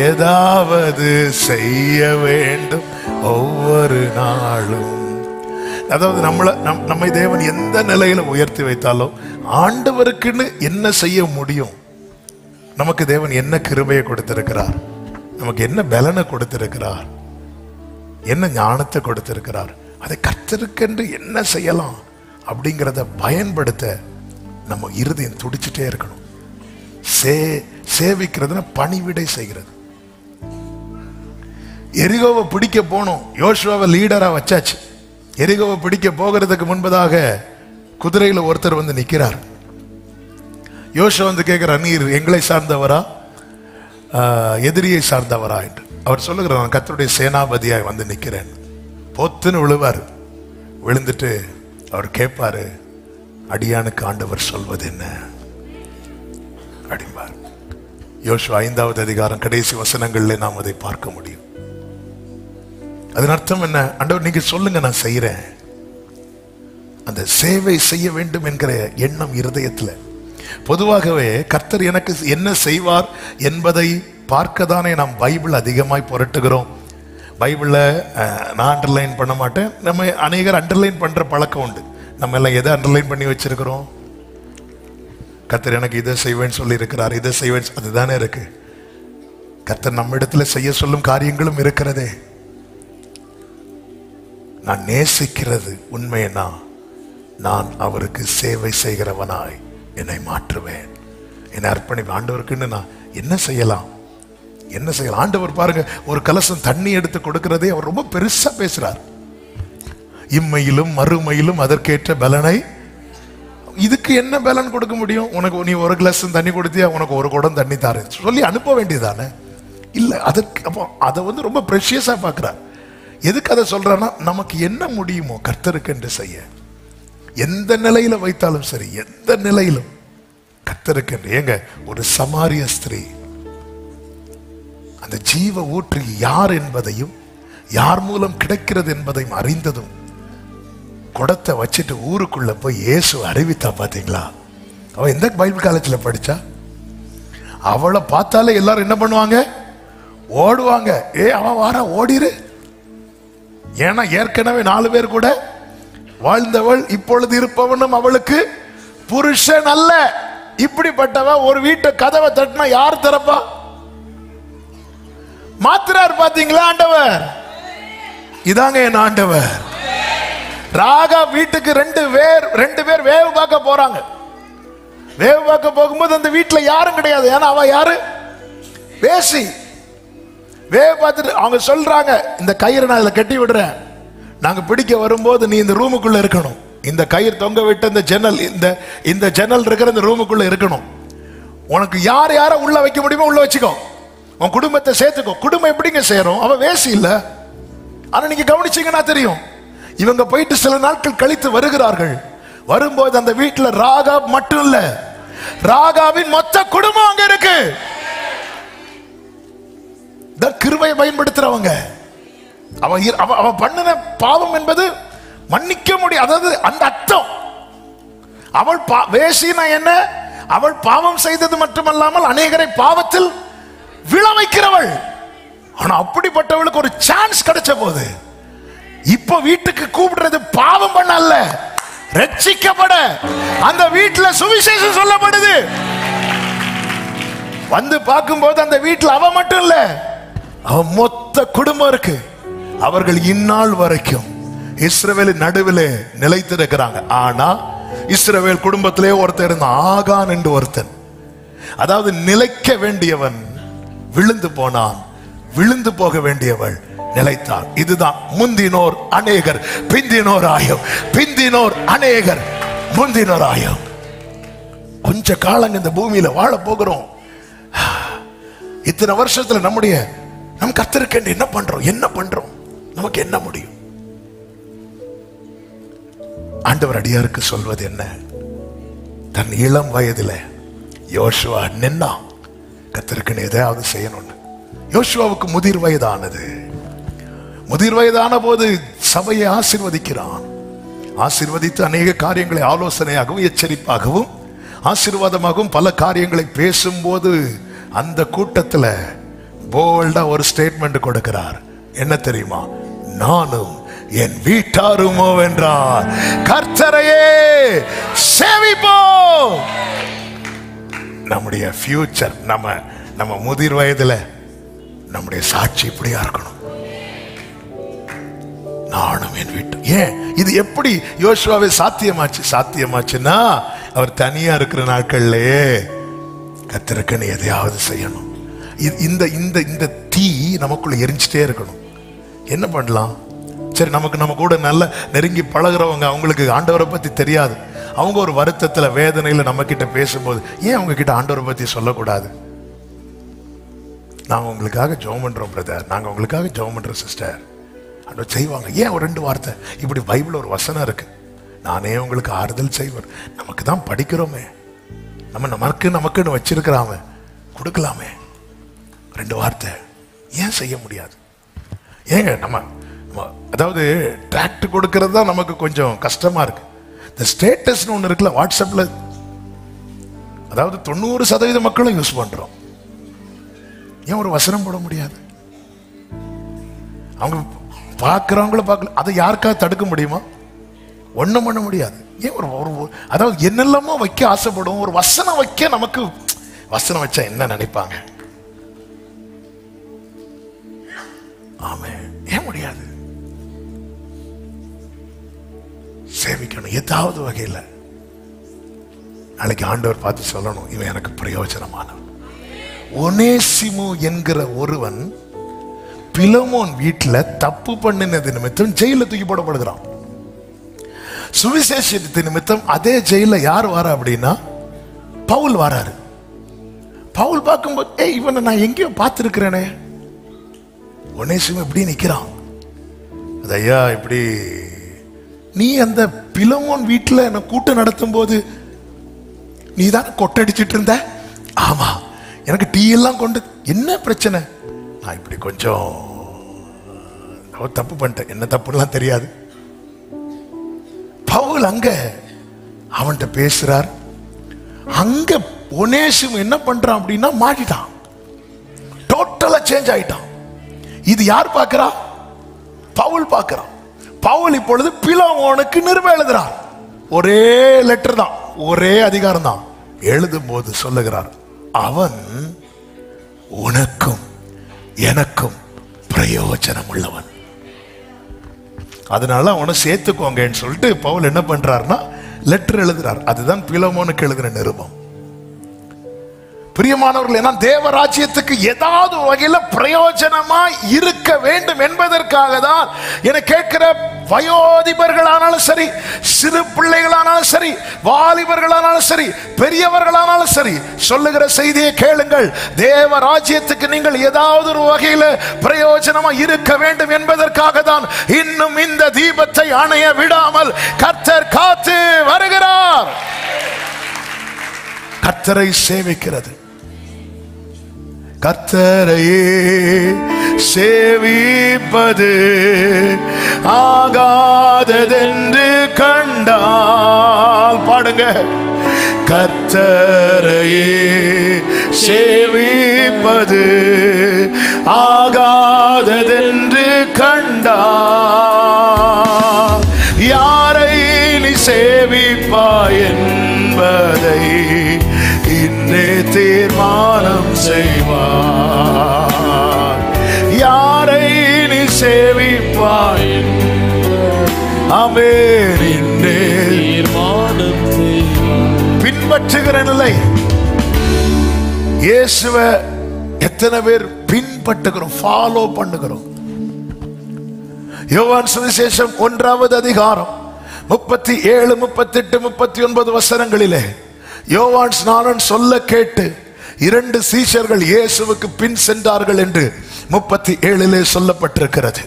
ஏதாவது செய்ய வேண்டும் ஒவ்வொரு நாளும். அதாவது நம்மை தேவன் எந்த நிலையில உயர்த்தி வைத்தாலும் ஆண்டவருக்குன்னு என்ன செய்ய முடியும்? நமக்கு தேவன் என்ன கிருபையை கொடுத்திருக்கிறார், நமக்கு என்ன பலனை கொடுத்திருக்கிறார், என்ன ஞானத்தை கொடுத்திருக்கிறார், அதை கர்த்தருக்கென்று என்ன செய்யலாம் அப்படிங்கிறத பயன்படுத்த நம்ம இருதயம் துடிச்சுட்டே இருக்கணும். சேவிக்கிறதுனா பணிவிடை செய்கிறது. எரிகோவை பிடிக்க போனோம், யோசுவாவை லீடரா வச்சாச்சு. எரிகோவை பிடிக்க போகிறதுக்கு முன்பதாக குதிரையில ஒருத்தர் வந்து நிற்கிறார். யோசுவா வந்து கேட்கிறார், நீர் எங்களை சார்ந்தவரா எதிரியை சார்ந்தவரா என்று. அவர் சொல்லுகிறார், நான் கர்த்தருடைய சேனாபதியாய் வந்து நிற்கிறேன். பொத்துன்னு விழுவார். விழுந்துட்டு அவர் கேட்பாரு, அடியானுக்கு ஆண்டவர் சொல்வது என்ன அப்படிம்பார். யோசுவா 5வது அதிகாரம் கடைசி வசனங்களில் நாம் அதை பார்க்க முடியும். அதன் அர்த்தம் என்ன? ஆண்டவர் நீங்க சொல்லுங்க, நான் செய்யறேன். அந்த சேவை செய்ய வேண்டும் என்கிற எண்ணம் இருதயத்துல. பொதுவாகவே கர்த்தர் எனக்கு என்ன செய்வார் என்பதை பார்க்கதானே நாம் பைபிள் அதிகமாய் புரட்டுகிறோம். பைபிள நான் அண்டர்லைன் பண்ண மாட்டேன், நம்ம அநேகர் அண்டர்லைன் பண்ற பழக்கம் உண்டு. நம்ம எல்லாம் எதை அண்டர்லைன் பண்ணி வச்சிருக்கிறோம்? கர்த்தர் எனக்கு இதை செய்வேன்னு சொல்லி இருக்கிறார், இதை செய்வேன், அதுதானே இருக்கு. கர்த்தர் நம்ம இடத்துல செய்ய சொல்லும் காரியங்களும் இருக்கிறதே. நான் நேசிக்கிறது உண்மையா, நான் அவருக்கு சேவை செய்கிறவனாய் என்னை மாற்றுவேன், என்னை அர்ப்பணிப்பேன். ஆண்டவருக்குன்னு நான் என்ன செய்யலாம், என்ன செய்யலாம்? ஆண்டவர் பாருங்க, ஒரு கலசம் தண்ணி எடுத்து கொடுக்கிறதே அவர் ரொம்ப பெருசா பேசுறார். இம்மையிலும் மறுமையிலும் அதற்கேற்ற பலனை. இதுக்கு என்ன பலன் கொடுக்க முடியும்? உனக்கு நீ ஒரு கிளாஸ் தண்ணி கொடுத்தியா, உனக்கு ஒரு குடம் தண்ணி தாரேன் சொல்லி அனுப்ப வேண்டியதானே? இல்ல, அதற்கு அப்போ அதை வந்து ரொம்ப ப்ரெஷியஸா பார்க்கிறார். எதுக்கு அதை சொல்றான்னா, நமக்கு என்ன முடியுமோ கர்த்தருக்கு என்று செய்ய, எந்த நிலையில வைத்தாலும் சரி, எந்த நிலையிலும் கர்த்தருக்கு என்று. ஏங்க, ஒரு சமாரிய ஸ்திரீ அந்த ஜீவ ஊற்று யார் என்பதையும் யார் மூலம் கிடைக்கிறது என்பதையும் அறிந்ததும் குடத்தை வச்சுட்டு ஊருக்குள்ள போய் இயேசு அறிவித்தா. பாத்தீங்களா? அவ எந்த பைபிள் காலேஜ்ல படிச்சா? அவளை பார்த்தாலே எல்லாரும் என்ன பண்ணுவாங்க? ஓடுவாங்க. அவன் வாரா, ஓடிரு. ஏன்னா ஏற்கனவே 4 பேர் கூட வாழ்ந்தவள், இப்பொழுது இருப்பவனும் அவளுக்கு புருஷன் அல்ல. இப்படிப்பட்டவ ஒரு வீட்டு கதவை தட்டினா யார் திறப்பா? மாத்திரார். பாத்தீங்களா ஆண்டவர்? இதாங்க என் ஆண்டவர். ராகா வீட்டுக்கு 2 பேர் வேவு பார்க்க போறாங்க. வேவு பார்க்க போகும்போது அந்த வீட்டுல யாரும் கிடையாது. ஏன்னா அவ யாரு? வேசி. வேவு பார்த்துட்டு அவங்க சொல்றாங்க, இந்த கயிறு நான் இதுல கட்டி விடுறேன், நாங்க பிடிக்க வரும்போது நீ இந்த ரூமுக்குள்ள இருக்கணும். இந்த கயிறு தொங்க விட்டு இந்த ஜன்னல், இந்த ஜன்னல் இருக்கிற இந்த ரூமுக்குள்ள இருக்கணும். உனக்கு யார் யார உள்ள வைக்க முடியுமோ உள்ள வச்சுக்கோ, உன் குடும்பத்தை சேர்த்துக்கோ. குடும்பம் எப்படிங்க சேரும்? அவ வேசி இல்ல. ஆனா நீங்க கவனிச்சீங்கன்னா தெரியும், இவங்க போயிட்டு சில நாட்கள் கழித்து வருகிறார்கள். வரும்போது அந்த வீட்டுல ராகா மட்டும் இல்ல, ராகாவின் மொத்த குடும்பம் அங்க இருக்கு. கிருபையை பயன்படுத்துறவங்க. அவ பண்ணின பாவம் என்பது மன்னிக்க முடியும். அதாவது அந்த அர்த்தம், அவள் வேசினா என்ன? அவள் பாவம் செய்தது மட்டுமல்லாமல் அநேகரை பாவத்தில் விழ வைக்கிறவள். ஆனா அப்படிப்பட்டவளுக்கு ஒரு சான்ஸ் கிடைச்ச போது இப்ப வீட்டுக்கு கூப்பிடுறது பாவம் பண்ண அல்ல, ரட்சிக்கப்பட. அந்த வீட்டுல சுவிசேஷம் சொல்லப்படுது. வந்து பார்க்கும்போது அந்த வீட்டுல அவ மட்டும் இல்ல, அவன் மொத்த குடும்பம் இருக்கு. அவர்கள் இந்நாள் வரைக்கும் இஸ்ரவேலின் நடுவிலே நிலைத்திருக்கிறாங்க. ஆனா இஸ்ரவேல் குடும்பத்திலே ஒருத்தர் இருந்தான், ஆகான் என்று ஒருத்தன். அதாவது நிலைக்க வேண்டியவன் விழுந்து போனான், விழுந்து போக வேண்டியவள் நிலைத்தாள். இதுதான் முந்தினோர் அநேகர் பிந்தினோர் ஆயம், பிந்தினோர் அநேகர் முந்தினோர் ஆயம். கொஞ்ச காலம் இந்த பூமியில வாழ போகிறோம். இத்தனை வருஷத்துல நம் கர்த்தருக்கு என்ன பண்றோம், நமக்கு என்ன முடியும்? ஆண்டவர் அடியாருக்கு சொல்வது என்ன? தன் இளம் வயதுல யோசுவா நின்னா கர்த்தருக்கு எதையாவது செய்யணும்னு. யோசுவாவுக்கு முதிர் வயதானது. முதிர் வயதான போது சபையை ஆசீர்வதிக்கிறான். ஆசீர்வதித்து அநேக காரியங்களை ஆலோசனையாகவும் எச்சரிப்பாகவும் ஆசீர்வாதமாகவும் பல காரியங்களை பேசும்போது அந்த கூட்டத்தில் போல்டா ஒரு ஸ்டேட்மெண்ட் கொடுக்கிறார். என்ன தெரியுமா? நானும் என் வீட்டாருமோ என்றார் கர்த்தரையே சேவிப்போம். நம்முடைய ஃபியூச்சர், நம்ம முதிர் வயதுல நம்முடைய சாட்சி இப்படியா இருக்கணும். நானும் என் வீட்டு. ஏன் இது எப்படி யோசுவாவே சாத்தியமாச்சுன்னா அவர் தனியா இருக்கிற நாட்கள்லயே கர்த்தருக்கு எதையாவது செய்யணும். இந்த தீ நமக்குள்ள எரிஞ்சிட்டே இருக்கணும். என்ன பண்ணலாம்? சரி, நம்ம கூட நல்ல நெருங்கி பழகிறவங்க, அவங்களுக்கு ஆண்டவரை பத்தி தெரியாது. அவங்க ஒரு வருத்தத்துல வேதனையில நம்ம கிட்ட பேசும்போது ஏன் அவங்க கிட்ட ஆண்டவரை பத்தி சொல்லக்கூடாது? நாங்க உங்களுக்காக ஜெபம் பண்றோம் பிரதர், நாங்க உங்களுக்காக ஜெபம் பண்றோம் சிஸ்டர். ஆண்டவர் செய்வாங்க. ஏன் ஒரு 2 வார்த்தை? இப்படி பைபிள் ஒரு வசனம் இருக்கு, நானே உங்களுக்கு ஆறுதல் செய்வார். நமக்கு தான் படிக்கிறோமே, நமக்குன்னு வச்சிருக்கிறாம கொடுக்கலாமே. 2 வார்த்தை ஏன் செய்ய முடியாது? ஏங்க நம்ம அதாவது டிராக்ட் கொடுக்கறது தான் நமக்கு கொஞ்சம் கஷ்டமா இருக்கு. இந்த ஸ்டேட்டஸ்னு ஒன்று இருக்குல்ல வாட்ஸ்அப்ல, அதாவது 90% மக்களும் யூஸ் பண்றோம். ஏன் ஒரு வசனம் போட முடியாது? அவங்க பார்க்கிறவங்கள பார்க்கல, அதை யாருக்காவது தடுக்க முடியுமா? ஒண்ணும் பண்ண முடியாது. ஏன் அதாவது என்னெல்லாமோ வைக்க ஆசைப்படுவோம், ஒரு வசனம் வைக்க நமக்கு வசனம் வச்சா என்ன நினைப்பாங்க? ஆமே, ஏன் முடியாது? சேவிக்கணும் ஏதாவது வகையில். நாளைக்கு ஆண்டவர் பார்த்து சொல்லணும், இவன் எனக்கு பிரயோஜனமானவன். ஒனேசிமு என்கிற ஒருவன் பிலமோன் வீட்டில் தப்பு பண்ணினது நிமித்தம் ஜெயில தூக்கி போடப்படுகிறான். சுவிசேஷத்து நிமித்தம் அதே ஜெயில யார் வாரா அப்படின்னா பவுல் வாராரு. பவுல் பார்க்கும்போது இவனை நான் எங்கேயோ பார்த்திருக்கிறேனே. ஒனேசிமு இப்படி நிக்கிறான். ஐயா, இப்படி நீ அந்த பிலமோன் வீட்டில் என்ன கூட்டம் நடத்தும் போது நீ தான் கொட்டடிச்சிட்டு இருந்த. ஆமா, எனக்கு டீ எல்லாம் கொண்டு. என்ன பிரச்சனை? நான் இப்படி கொஞ்சம் தப்பு பண்ணிட்டேன். என்ன தப்புலாம் தெரியாது. பவுல் அங்க அவன்கிட்ட பேசுறார். அங்க ஒனேசிமு என்ன பண்றான் அப்படின்னா மாட்டிட்டான், டோட்டலா சேஞ்ச் ஆயிட்டான். இது யார் பார்க்கிறா? பவுல் பார்க்கிறான். பவுல் இப்பொழுது பிலமோனுக்கு நிருபம் எழுதுறார். ஒரே லெட்டர் தான், ஒரே அதிகாரம் தான். எழுதும் போது சொல்லுகிறார், அவன் உனக்கும் எனக்கும் பிரயோஜனம் உள்ளவன், அதனால அவனை சேர்த்துக்கோங்கன்னு சொல்லிட்டு பவுல் என்ன பண்றாருன்னா லெட்டர் எழுதுறார். அதுதான் பிலமோனுக்கு எழுதுற நிருபம். பிரியமானவர்கள், ஏன்னா தேவராஜ்யத்துக்கு ஏதாவது வகையில பிரயோஜனமா இருக்க வேண்டும் என்பதற்காக தான் என கேட்கிற வயோதிபர்களானாலும் சரி, சிறு பிள்ளைகளானாலும் சரி, வாலிபர்களானாலும் சரி, பெரியவர்களானாலும் சரி, சொல்லுகிற செய்தியை கேளுங்கள். தேவராஜ்யத்துக்கு நீங்கள் ஏதாவது ஒரு வகையில பிரயோஜனமா இருக்க வேண்டும் என்பதற்காக தான் இன்னும் இந்த தீபத்தை அணைய விடாமல் கர்த்தர் காத்து வருகிறார். கர்த்தரை சேவிக்கிறது, கர்த்தரையே சேவிப்பது ஆகாததென்று கண்டால் பாடுங்க. கர்த்தரையே சேவிப்பது ஆகாததென்று கண்டால் யாரை நீ சேவிப்பாய் என்பதை இன்னே தீர்மானம் செய்வார். யாரை நீ சேவிப்பாய்? ஆமென். இன்றே தீர்மானம் செய்வார். பின்பற்றுகிற நிலை. இயேசுவை எத்தனை பேர் பின்பற்றுகிறோம், ஃபாலோ பண்ணுகிறோம்? யோவான் சுவிசேஷம் 1வது அதிகாரம் 37, 38, 39 வசனங்களிலே யோவான் ஸ்நானன் சொல்ல கேட்டு 2 சீஷர்கள் இயேசுவுக்கு பின் சென்றார்கள் என்று 37 சொல்லப்பட்டிருக்கிறது.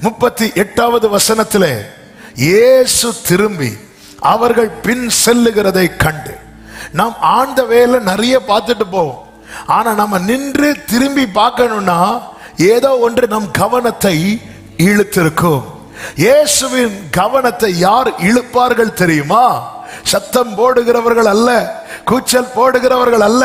38வது வசனத்திலே இயேசு திரும்பி அவர்கள் பின் செல்லுகிறதை கண்டு, நாம் ஆண்ட வேலை நிறைய பார்த்துட்டு போவோம், ஆனா நம்ம நின்று திரும்பி பார்க்கணும்னா ஏதோ ஒன்று நம் கவனத்தை இழுத்திருக்கும். இயேசுவின் கவனத்தை யார் இழுப்பார்கள் தெரியுமா? சத்தம் போடுகிறவர்கள் அல்ல, கூச்சல் போடுகிறவர்கள் அல்ல.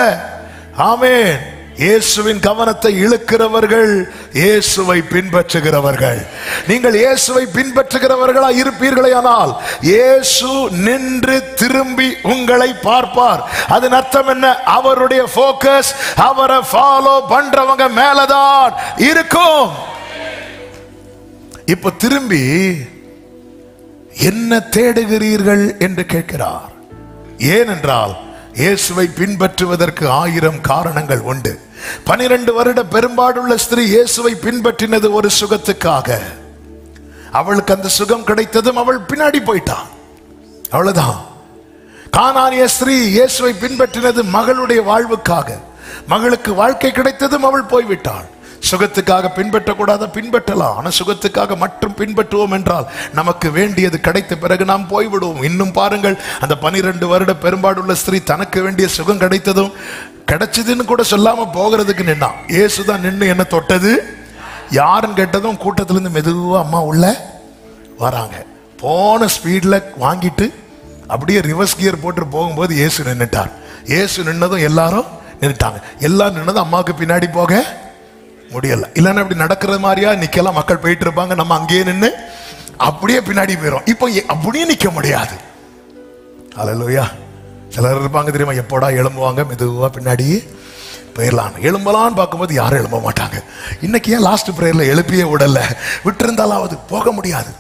ஆமென். இயேசுவின் கவனத்தை இழுக்கிறவர்கள் இயேசுவை பின்பற்றுகிறவர்கள். நீங்கள் இயேசுவை பின்பற்றுகிறவர்களா இருப்பீர்களே ஆனால் இயேசு நின்று திரும்பி உங்களை பார்ப்பார். அதன் அர்த்தம் என்ன? அவருடைய போக்கஸ் அவரை ஃபாலோ பண்றவங்க மேலதான் இருக்கும். இப்ப திரும்பி என்ன தேடுகிறீர்கள் என்று கேட்கிறார். ஏனென்றால் இயேசுவை பின்பற்றுவதற்கு 1000 காரணங்கள் உண்டு. 12 வருட பெரும்பாடுள்ள ஸ்திரீ இயேசுவை பின்பற்றினது ஒரு சுகத்துக்காக. அவளுக்கு அந்த சுகம் கிடைத்ததும் அவள் பின்னாடி போயிட்டான், அவ்வளவுதான். கானானிய ஸ்திரீ இயேசுவை பின்பற்றினது மகளுடைய வாழ்வுக்காக. மகளுக்கு வாழ்க்கை கிடைத்ததும் அவள் போய்விட்டாள். சுகத்துக்காக பின்பற்றக்கூடாத பின்பற்றலாம், ஆனா சுகத்துக்காக மட்டும் பின்பற்றுவோம் என்றால் நமக்கு வேண்டியது கிடைத்த பிறகு நாம் போய்விடுவோம். இன்னும் பாருங்கள், அந்த 12 வருட பெரும்பாடுள்ள ஸ்திரீ தனக்கு வேண்டிய சுகம் கிடைத்ததும் கிடைச்சதுன்னு கூட சொல்லாம போகிறதுக்கு நின்னான். இயேசுதான் நின்று என்ன தொட்டது யாருன்னு கேட்டதும் கூட்டத்திலிருந்து மெதுவா அம்மா உள்ள வராங்க. போன ஸ்பீட்ல வாங்கிட்டு அப்படியே ரிவர்ஸ் கியர் போட்டு போகும்போது இயேசு நின்னுட்டார். இயேசு நின்னதும் எல்லாரும் நின்னுட்டாங்க. எல்லாரும் நின்னதும் அம்மாவுக்கு பின்னாடி போக முடியல. இல்லைன்னா அப்படி நடக்கிற மாதிரியா நிக்கலாம், மக்கள் போயிட்டு இருப்பாங்க, நம்ம அங்கேயே நின்று அப்படியே பின்னாடி போயிடும். இப்போ அப்படியே நிக்க முடியாது. அல்லேலூயா. சிலர் இருப்பாங்க தெரியுமா, எப்போடா எழும்புவாங்க, மெதுவா பின்னாடி போயிடலாம். எழும்பலான்னு பார்க்கும்போது யாரும் எழும்ப மாட்டாங்க. இன்னைக்கு ஏன் லாஸ்ட் பிரேயர்ல எழுப்பியே விடல, விட்டிருந்தாலாவது போக முடியாது.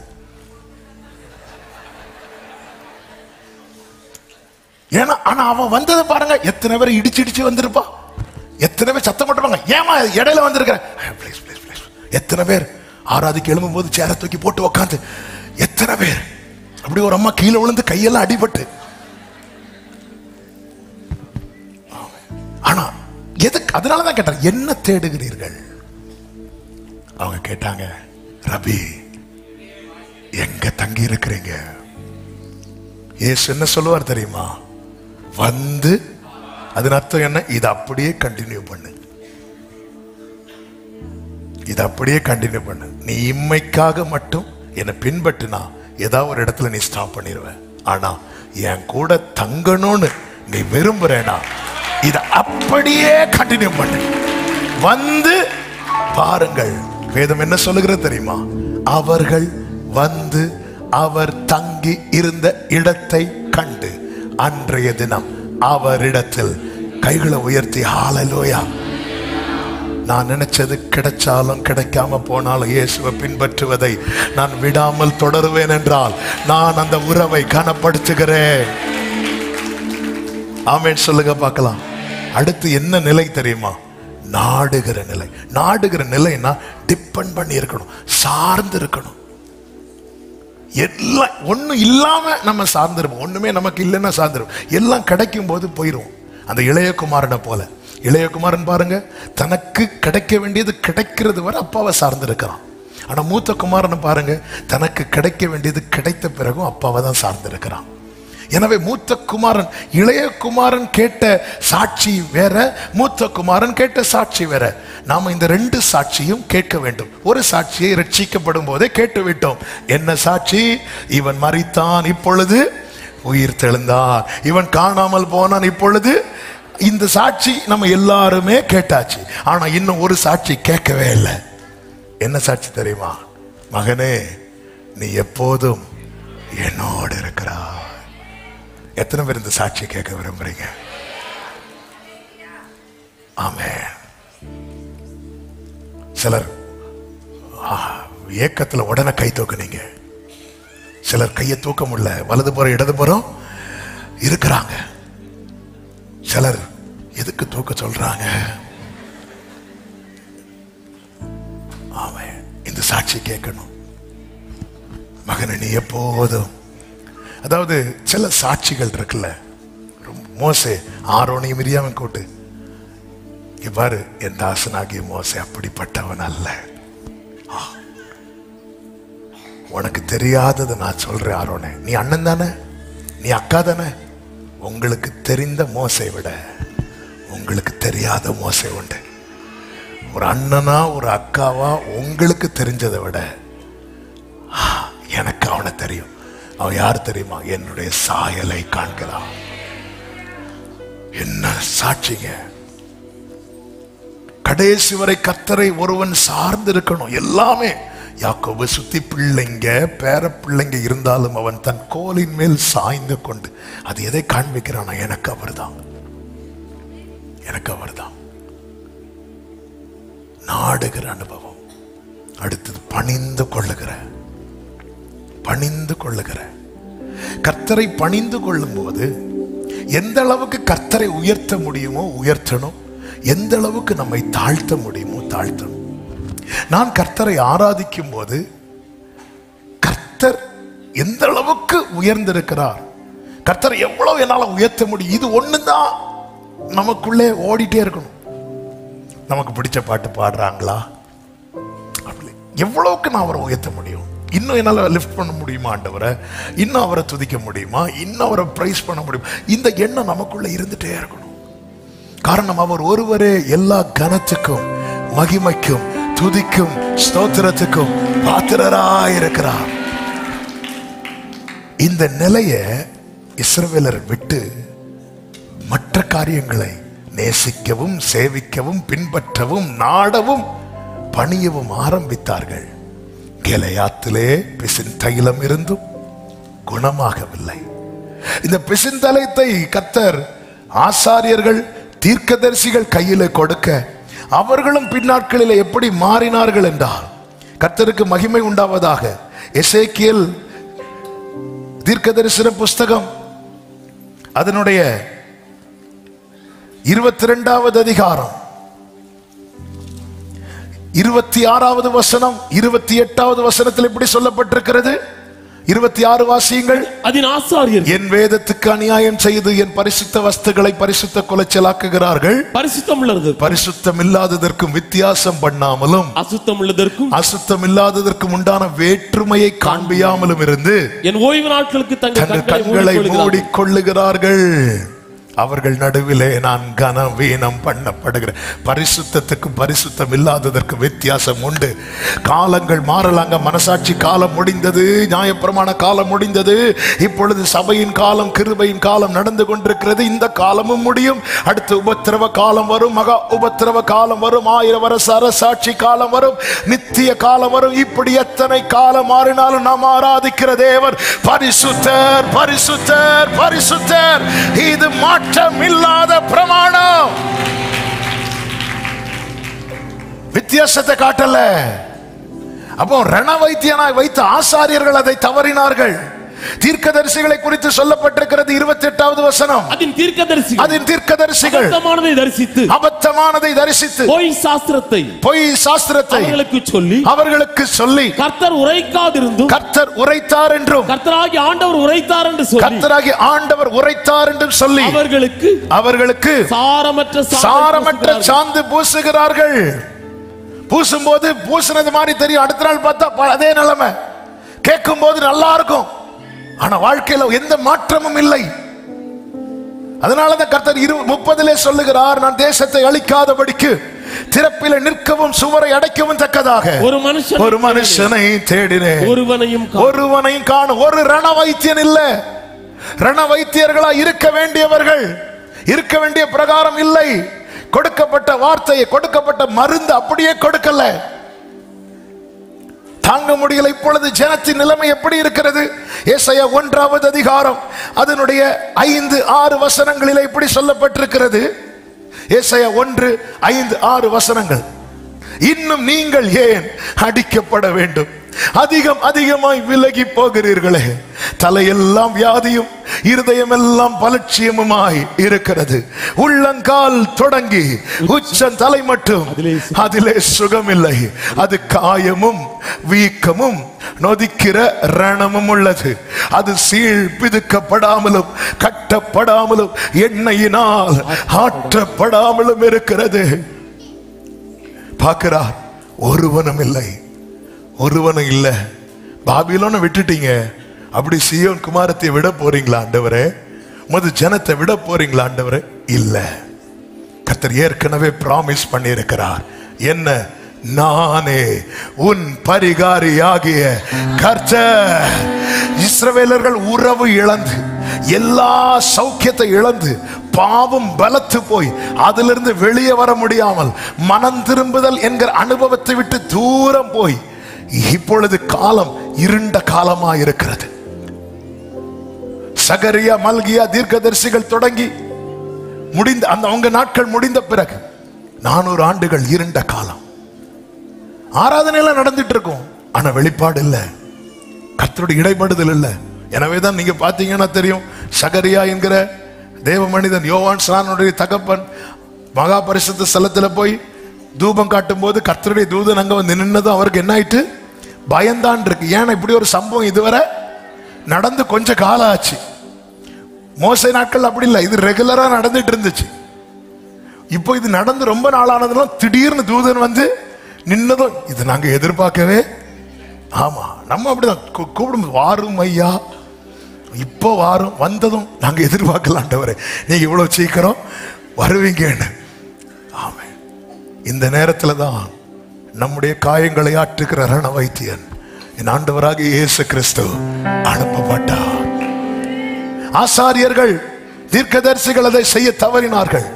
ஏன்னா ஆனா அவன் வந்ததை பாருங்க, எத்தனை பேர் இடிச்சு இடிச்சு வந்திருப்பா, எத்தனை பேர் சத்தம் போட்டுருப்பாங்க, ஏமா இடையில வந்திருக்கிறேன். எத்தனை பேர் ஆராதிக்கு எழும்பும் போது சேர தூக்கி போட்டு உக்காந்து, எத்தனை பேர் அப்படி ஒரு அம்மா கீழே விழுந்து கையெல்லாம் அடிபட்டு. ஆனா எதுக்கு? அதனாலதான் கேட்டார், என்ன தேடுகிறீர்கள்? அவங்க கேட்டாங்க, ரபி எங்க தங்கி இருக்கிறீங்க? இயேசு என்ன சொல்லுவார் தெரியுமா? வந்து, அதன் அர்த்தம் என்ன? இது அப்படியே கண்டினியூ பண்ணு, இது அப்படியே கண்டினியூ பண்ணு. நீ இம்மைக்காக மட்டும் என்னை பின்பற்றினா ஏதாவது ஒரு இடத்துல நீ ஸ்டாப் பண்ணிடுவ. ஆனா என் கூட தங்கணும்னு நீ விரும்புறேனா இதை அப்படியே கண்டினியூ பண்ணு. வந்து பாருங்கள். வேதம் என்ன சொல்லுகிறது தெரியுமா? அவர்கள் வந்து அவர் தங்கி இருந்த இடத்தை கண்டு அன்றைய தினம் அவரிடத்தில் கைகளை உயர்த்தி ஹல்லேலூயா, நான் நினைச்சது கிடைச்சாலும் கிடைக்காம போனாலும் இயேசுவை பின்பற்றுவதை நான் விடாமல் தொடருவேன் என்றால் நான் அந்த உறவை கனப்படுத்துகிறேன். ஆமென் சொல்லுங்க பார்க்கலாம். அடுத்து என்ன நிலை தெரியுமா? நாடுகிற நிலை. நாடுகிற நிலைன்னா டிபெண்ட் பண்ணி இருக்கணும், சார்ந்து இருக்கணும். எல்லாம் ஒன்னும் இல்லாம நம்ம சார்ந்திருப்போம், ஒண்ணுமே நமக்கு இல்லைன்னா சார்ந்திருப்போம். எல்லாம் கிடைக்கும் போது போயிரும். அந்த இளையகுமாரனை போல. இளையகுமாரன் பாருங்க, தனக்கு கிடைக்க வேண்டியது கிடைக்கிறது வரை அப்பாவை சார்ந்திருக்கிறான். ஆனா மூத்த குமாரனை பாருங்க, தனக்கு கிடைக்க வேண்டியது கிடைத்த பிறகும் அப்பாவை தான் சார்ந்திருக்கிறான். எனவே மூத்த குமாரன், இளைய குமாரன் கேட்ட சாட்சி வேற, மூத்த குமாரன் கேட்ட சாட்சி வேற. நாம இந்த 2 சாட்சியும் கேட்க வேண்டும். ஒரு சாட்சியை ரட்சிக்கப்படும் போதே கேட்டு விட்டோம். என்ன சாட்சி? இவன் மரித்தான், இப்பொழுது உயிர் தெழுந்தான். இவன் காணாமல் போனான், இப்பொழுது. இந்த சாட்சி நம்ம எல்லாருமே கேட்டாச்சு. ஆனா இன்னும் ஒரு சாட்சி கேட்கவே இல்லை. என்ன சாட்சி தெரியுமா? மகனே, நீ எப்போதும் என்னோடு இருக்கிறாய். எத்தனை பேர் இந்த சாட்சியை கேட்க விரும்புறீங்க? ஆமென். சிலர் ஏக்கத்துல உடனே கை தூக்குனீங்க. சிலர் கையை தூக்க முடியல, வலதுபுறம் இடதுபுறம் இருக்கிறாங்க. சிலர் எதுக்கு தூக்க சொல்றாங்க? ஆமென். இந்த சாட்சி கேட்கணும். மகனை நீ எப்போதும், அதாவது சில சாட்சிகள் இருக்குல்ல, மோசே ஆரோனையும் மிரியாமையும் கூட்டு, இங்க பாரு என் தாசனாகிய மோசே அப்படிப்பட்டவன் அல்ல, உனக்கு தெரியாதது நான் சொல்றேன். ஆரோனே, நீ அண்ணன் தானே, நீ அக்கா தானே, உங்களுக்கு தெரிந்த மோசை விட உங்களுக்கு தெரியாத மோசை உண்டு. ஒரு அண்ணனா ஒரு அக்காவா உங்களுக்கு தெரிஞ்சதை விட எனக்கு அவனை தெரியும். அவன் யார் தெரியுமா? என்னுடைய சாயலை காண்கிறான். என்ன சாட்சிங்க! கடைசி வரை கர்த்தரை ஒருவன் சார்ந்து இருக்கணும். எல்லாமே யாக்கோபு சுத்தி பிள்ளைங்க பேர பிள்ளைங்க இருந்தாலும் அவன் தன் கோலின் மேல் சாய்ந்து கொண்டு, அது எதை காண்பிக்கிறானா? எனக்கு அவர்தான், எனக்கு அவர்தான். நாடுகிற அனுபவம். அடுத்தது பணிந்து கொள்ளுகிற, பணிந்து கொள்ளுகிற. கர்த்தரை பணிந்து கொள்ளும் போது எந்த அளவுக்கு கர்த்தரை உயர்த்த முடியுமோ உயர்த்தணும், எந்த அளவுக்கு நம்மை தாழ்த்த முடியுமோ தாழ்த்தணும். நான் கர்த்தரை ஆராதிக்கும் போது கர்த்தர் எந்த அளவுக்கு உயர்ந்திருக்கிறார், கர்த்தரை எவ்வளவு என்னால உயர்த்த முடியும், இது ஒண்ணுதான் நமக்குள்ளே ஓடிட்டே இருக்கணும். நமக்கு பிடிச்ச பாட்டு பாடுறாங்களா, அப்படி எவ்வளவுக்கு நான் அவரை உயர்த்த முடியும், இன்னும் என்னால லிஃப்ட் பண்ண முடியுமா ஆண்டவரை, இன்னும் அவரை துதிக்க முடியுமா, இன்னும் அவரை பிரைஸ் பண்ண முடியுமா, இந்த எண்ணம் நமக்குள்ள இருந்துட்டே இருக்கணும். காரணம் அவர் ஒருவரே எல்லா கனத்துக்கும் மகிமைக்கும் துதிக்கும் ஸ்தோத்திரத்துக்கும் பாத்திரராயிருக்கிறார். இந்த நிலையை இஸ்ரவேலர் விட்டு மற்ற காரியங்களை நேசிக்கவும் சேவிக்கவும் பின்பற்றவும் நாடவும் பணியவும் ஆரம்பித்தார்கள். கிலெயாத்திலே பிசின்தைலம் இருந்தும் குணமாகவில்லை. இந்த பிசின்தைலத்தை கர்த்தர் ஆசாரியர்கள் தீர்க்கதரிசிகள் கையிலே கொடுக்க அவர்களும் பின்னாட்களில் எப்படி மாறினார்கள் என்றால், கர்த்தருக்கு மகிமை உண்டாவதாக. எசேக்கியேல் தீர்க்கதரிசன புஸ்தகம் அதனுடைய 22வது அதிகாரம் 26வது வசனம் 28வது வசனத்தில் இப்படி சொல்லப்பட்டிருக்கிறது. 26 வாசியுங்கள். அதன் ஆசாரியர் என் வேதத்துக்கு அநியாயம் செய்து என் பரிசுத்த வஸ்துக்களை பரிசுத்த குலைச்சலாக்குகிறார்கள். பரிசுத்தம் இல்லாததற்கும் வித்தியாசம் பண்ணாமலும் அசுத்தம் இல்லாததற்கும் உண்டான வேற்றுமையை காண்பியாமலும் இருந்து என் ஓய்வு நாட்களுக்கு தங்கள் கண்களை மூடிக்கொள்ளுகிறார்கள். அவர்கள் நடுவிலே நான் கனவீனம் பண்ணப்படுகிறேன். பரிசுத்தத்துக்கும் பரிசுத்தம் இல்லாததற்கு வித்தியாசம் உண்டு. காலங்கள் மாறலாங்க. மனசாட்சி காலம் முடிந்தது, நியாயப்பிரமாண காலம் முடிந்தது. இப்பொழுது சபையின் காலம் கிருபையின் காலம் நடந்து கொண்டிருக்கிறது. இந்த காலமும் முடியும். அடுத்து உபத்திரவ காலம் வரும், மகா உபத்திரவ காலம் வரும், 1000 வருஷ அரசாட்சி காலம் வரும், நித்திய காலம் வரும். இப்படி எத்தனை காலம் மாறினாலும் நாம் ஆராதிக்கிற தேவன் பரிசுத்தர் பரிசுத்தர் பரிசுத்தர். இது இல்லாத பிரமாணம். வித்தியாசத்தை காட்டல. அப்போ ரண வைத்தியனாய் வைத்த ஆசாரியர்கள் அதை தவறினார்கள். தீர்க்கதரிசிகளை குறித்து சொல்லப்பட்டிருக்கிறது 28வது வசனம். அதன் தீர்க்கதரிசிகள் அபத்தமானதை தரிசித்து பொய் சாஸ்திரத்தை அவர்களுக்கு சொல்லி கர்த்தர் உரைத்தார் என்றும் கர்த்தராகிய ஆண்டவர் உரைத்தார் என்றும் சொல்லி அவர்களுக்கு சாரமற்ற சாந்து பூசுகிறார்கள். பூசும் போது பூசினது மாதிரி தெரியும், அடுத்த நாள் பார்த்தா அதே நிலைமை. கேட்கும் போது நல்லா இருக்கும், ஆனா வாழ்க்கையில எந்த மாற்றமும் இல்லை. அதனாலதான் கர்த்தர் 30 சொல்லுகிறார், நான் தேசத்தை அழிக்காதபடிக்கு திறப்பில நிற்கவும் சுவரை அடைக்கவும் தக்கதாக ஒரு மனுஷனை தேடினேன், ஒருவனையும் காணும். ஒரு ரண வைத்தியன் இல்ல. ரண வைத்தியர்களா இருக்க வேண்டியவர்கள் இருக்க வேண்டிய பிரகாரம் இல்லை. கொடுக்கப்பட்ட வார்த்தையை, கொடுக்கப்பட்ட மருந்து அப்படியே கொடுக்கல. தாங்க முடியல. இப்பொழுது ஜனத்தின் நிலைமை எப்படி இருக்கிறது? ஏசாயா 1வது அதிகாரம் அதனுடைய 5-6 வசனங்களில் இப்படி சொல்லப்பட்டிருக்கிறது. ஏசாயா 1:5-6 வசனங்கள். இன்னும் நீங்கள் ஏன் அடிக்கப்பட வேண்டும்? அதிகமாய் விலகி போகிறீர்களே. தலையெல்லாம் வியாதியும் இருதயம் எல்லாம் பலட்சியமுமாய் இருக்கிறது. உள்ளங்கால் தொடங்கி உச்சம் தலை மட்டும் அதிலே சுகமில்லை. அது காயமும் வீக்கமும் நொதிக்கிற ரணமும் உள்ளது. அது சீழ் பிதுக்கப்படாமலும் கட்டப்படாமலும் எண்ணெயினால் ஆற்றப்படாமலும் இருக்கிறது. பார்க்கிறார், ஒருவனும் இல்லை, ஒருவனும் இல்லை. பாபிலோனை விட்டுட்டீங்க, அப்படி சீயோன் குமாரத்தை விட போறீங்களா ஆண்டவரே? உமது ஜனத்தை விட போறீங்களா ஆண்டவரே? இல்ல. கர்த்தர் ஏற்கனவே பிராமிஸ் பண்ணி இருக்கிறார். என்ன? நானே உன் பரிகாரியாகிய கர்த்தர். இஸ்ரவேலர்கள் உறவு இழந்து, எல்லா சௌக்கியத்தை இழந்து, பாவம் பலத்து போய் அதிலிருந்து வெளியே வர முடியாமல் மனம் திரும்புதல் என்கிற அனுபவத்தை விட்டு தூரம் போய் இப்பொழுது காலம் இருண்ட காலமா இருக்கிறது. சகரியா, மல்கியா தீர்க்கதரிசிகள் தொடங்கி முடிந்த அந்த அவங்க நாட்கள் முடிந்த பிறகு 400 ஆண்டுகள் இருண்ட காலம். ஆராதனையில நடந்துட்டு இருக்கும், ஆனா வெளிப்பாடு இல்லை, கர்த்தருடைய இடைப்படுதல் இல்லை. எனவேதான் நீங்க பாத்தீங்கன்னா தெரியும், சகரியா என்கிற தேவ மனிதன், யோவான் ஸ்நானனுடைய தகப்பன், மகா பரிசுத்த ஸ்தலத்துல போய் தூபம் காட்டும் போது கர்த்தருடைய தூதன் அங்க வந்து நின்னதும் அவருக்கு என்ன ஆயிட்டு? பயந்தான் இருக்கு. ஏன்னா இப்படி ஒரு சம்பவம் இதுவரை நடந்து கொஞ்ச காலம் ஆச்சு. மோசே நாட்கள் அப்படி இல்லை, இது ரெகுலரா நடந்துட்டு இருந்துச்சு. இப்போ இது நடந்து ரொம்ப நாளானதுலாம் திடீர்னு தூதன் வந்து நின்னதும் இது நாங்க எதிர்பார்க்கவே. ஆமா, நம்ம அப்படிதான் கூப்பிடும், வாரும் ஐயா, இப்போ வாரும், வந்ததும் நாங்க எதிர்பார்க்கலாண்டவரே, நீங்க இவ்வளவு சீக்கிரம் வருவீங்கன்னு. ஆமா, இந்த நேரத்துல தான் நம்முடைய காயங்களை ஆற்றுகிற ரண வைத்தியன் என் ஆண்டவராக இயேசு கிறிஸ்து அனுப்பப்பட்டார். ஆசாரியர்கள் தீர்க்கதரிசிகள் அதை செய்ய தவறினார்கள்.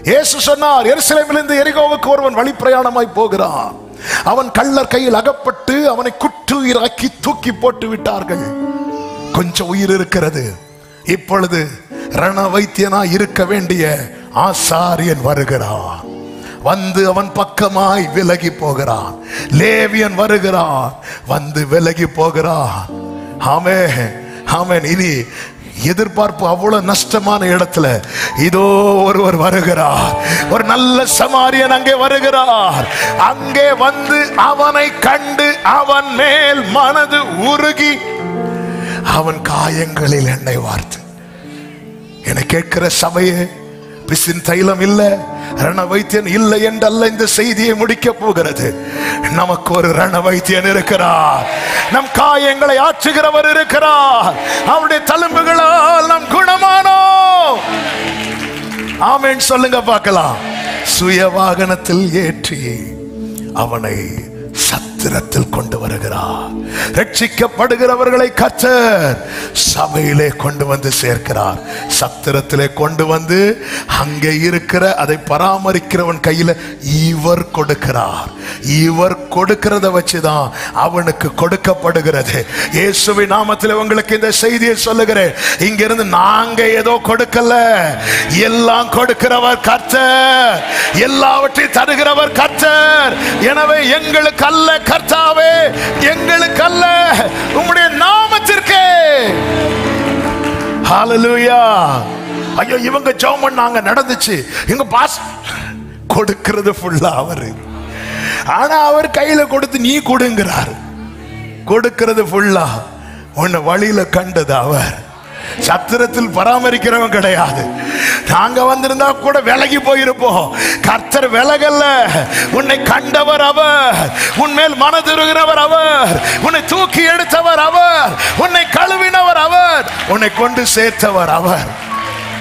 இயேசு சொன்னார், எருசலேமிலிருந்து எரிகோவுக்கு ஒருவன் வழி பிரயாணமாய் போகிறான், அவன் கள்ளர் கையில் அகப்பட்டு அவனை குற்றுயிராக்கி தூக்கி போட்டு விட்டார்கள். கொஞ்சம் உயிர் இருக்கிறது. இப்பொழுது ரண வைத்தியனா இருக்க வேண்டிய ஆசாரியன் வருகிறான். வந்து அவன் பக்கமாய் விலகி போகிறான். லேவியன் வருகிறான், வந்து விலகி போகிறான். ஆமென், ஆமென். இனி எதிர்பார்ப்பு அவ்வளவு நஷ்டமான இடத்துல இதோ ஒருவர் வருகிறார். ஒரு நல்ல சமாரியன் அங்கே வருகிறார். அங்கே வந்து அவனை கண்டு அவன் மேல் மனது உருகி அவன் காயங்களில் எண்ணெய் வார்த்து, என்னை கேட்கிற சபையே, பிசின் தைலம் இல்ல, ரண வைத்தியன் இல்லை என்றல்ல இந்த செய்தியை முடிக்க போகிறது. நமக்கு ஒரு ரண வைத்தியன் இருக்கிறார். நம் காயங்களை ஆற்றுகிறவர் இருக்கிறார். அவருடைய தழும்புகளால் நாம் குணமானோம். ஆமென் சொல்லுங்க பார்க்கலாம். சுய வாகனத்தில் ஏற்றி அவனை சத்திரத்தில் கொண்டு வருகிறார். ரட்சிக்கப்படுகிறவர்களை கர்த்தர் சபையிலே கொண்டு வந்து சேர்க்கிறார். சத்திரத்திலே கொண்டு வந்து அங்கே இருக்கிற அதை பராமரிக்கிறவன் கையில இவர் கொடுக்கிறார். இவர் கொடுக்கிறத வச்சுதான் அவனுக்கு கொடுக்கப்படுகிறது. இயேசுவின் நாமத்தில் உங்களுக்கு இந்த செய்தியை சொல்லுகிறேன். இங்கிருந்து நாங்க ஏதோ கொடுக்கல, எல்லாம் கொடுக்கிறவர் கர்த்தர், எல்லாவற்றையும் தருகிறவர் கர்த்தர். எனவே எங்களுக்கு அல்ல கர்த்தாவே, எங்களுக்கு அல்ல, உம்முடைய நாமத்திற்கே. ஹல்லேலூயா. ஐயோ, இவங்க ஜெபம் பண்ணாங்க, நடந்துச்சு, எங்க பாஸ் கொடுக்கிறது ஃபுல்லா அவரு. ஆனா அவர் கையில கொடுத்து நீ கொடுங்கிறார். கொடுக்கிறது ஃபுல்லா உன்னை வழியில கண்டது அவர். சத்திரத்தில் பராமரிக்கிறவன் கிடையாது. நாங்க வந்திருந்தா கூட விலகி போயிருப்போம். கர்த்தர் விலகல்ல. உன்னை கண்டவர் அவர், உன்மேல் மனதுருகிறவர் அவர், உன்னை தூக்கி எடுத்தவர் அவர், உன்னை கழுவினவர் அவர், உன்னை கொண்டு சேர்த்தவர் அவர்.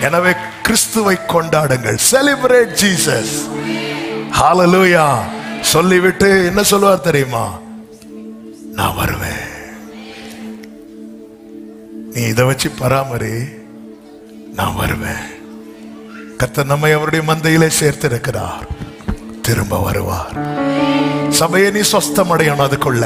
எனவே கிறிஸ்துவை கொண்டாடுங்கள். Celebrate Jesus. ஹல்லேலூயா. சொல்லிவிட்டு என்ன சொல்லுவார் தெரியுமா? நான் வருவேன், நீ இதை வச்சு பராமரி, நான் வருவேன். கர்த்தர் நம்மை அவருடைய மந்தையிலே சேர்த்திருக்கிறார். திரும்ப வருவார். சபையை நீ சொஸ்தம் அடையணும். அதுக்குள்ள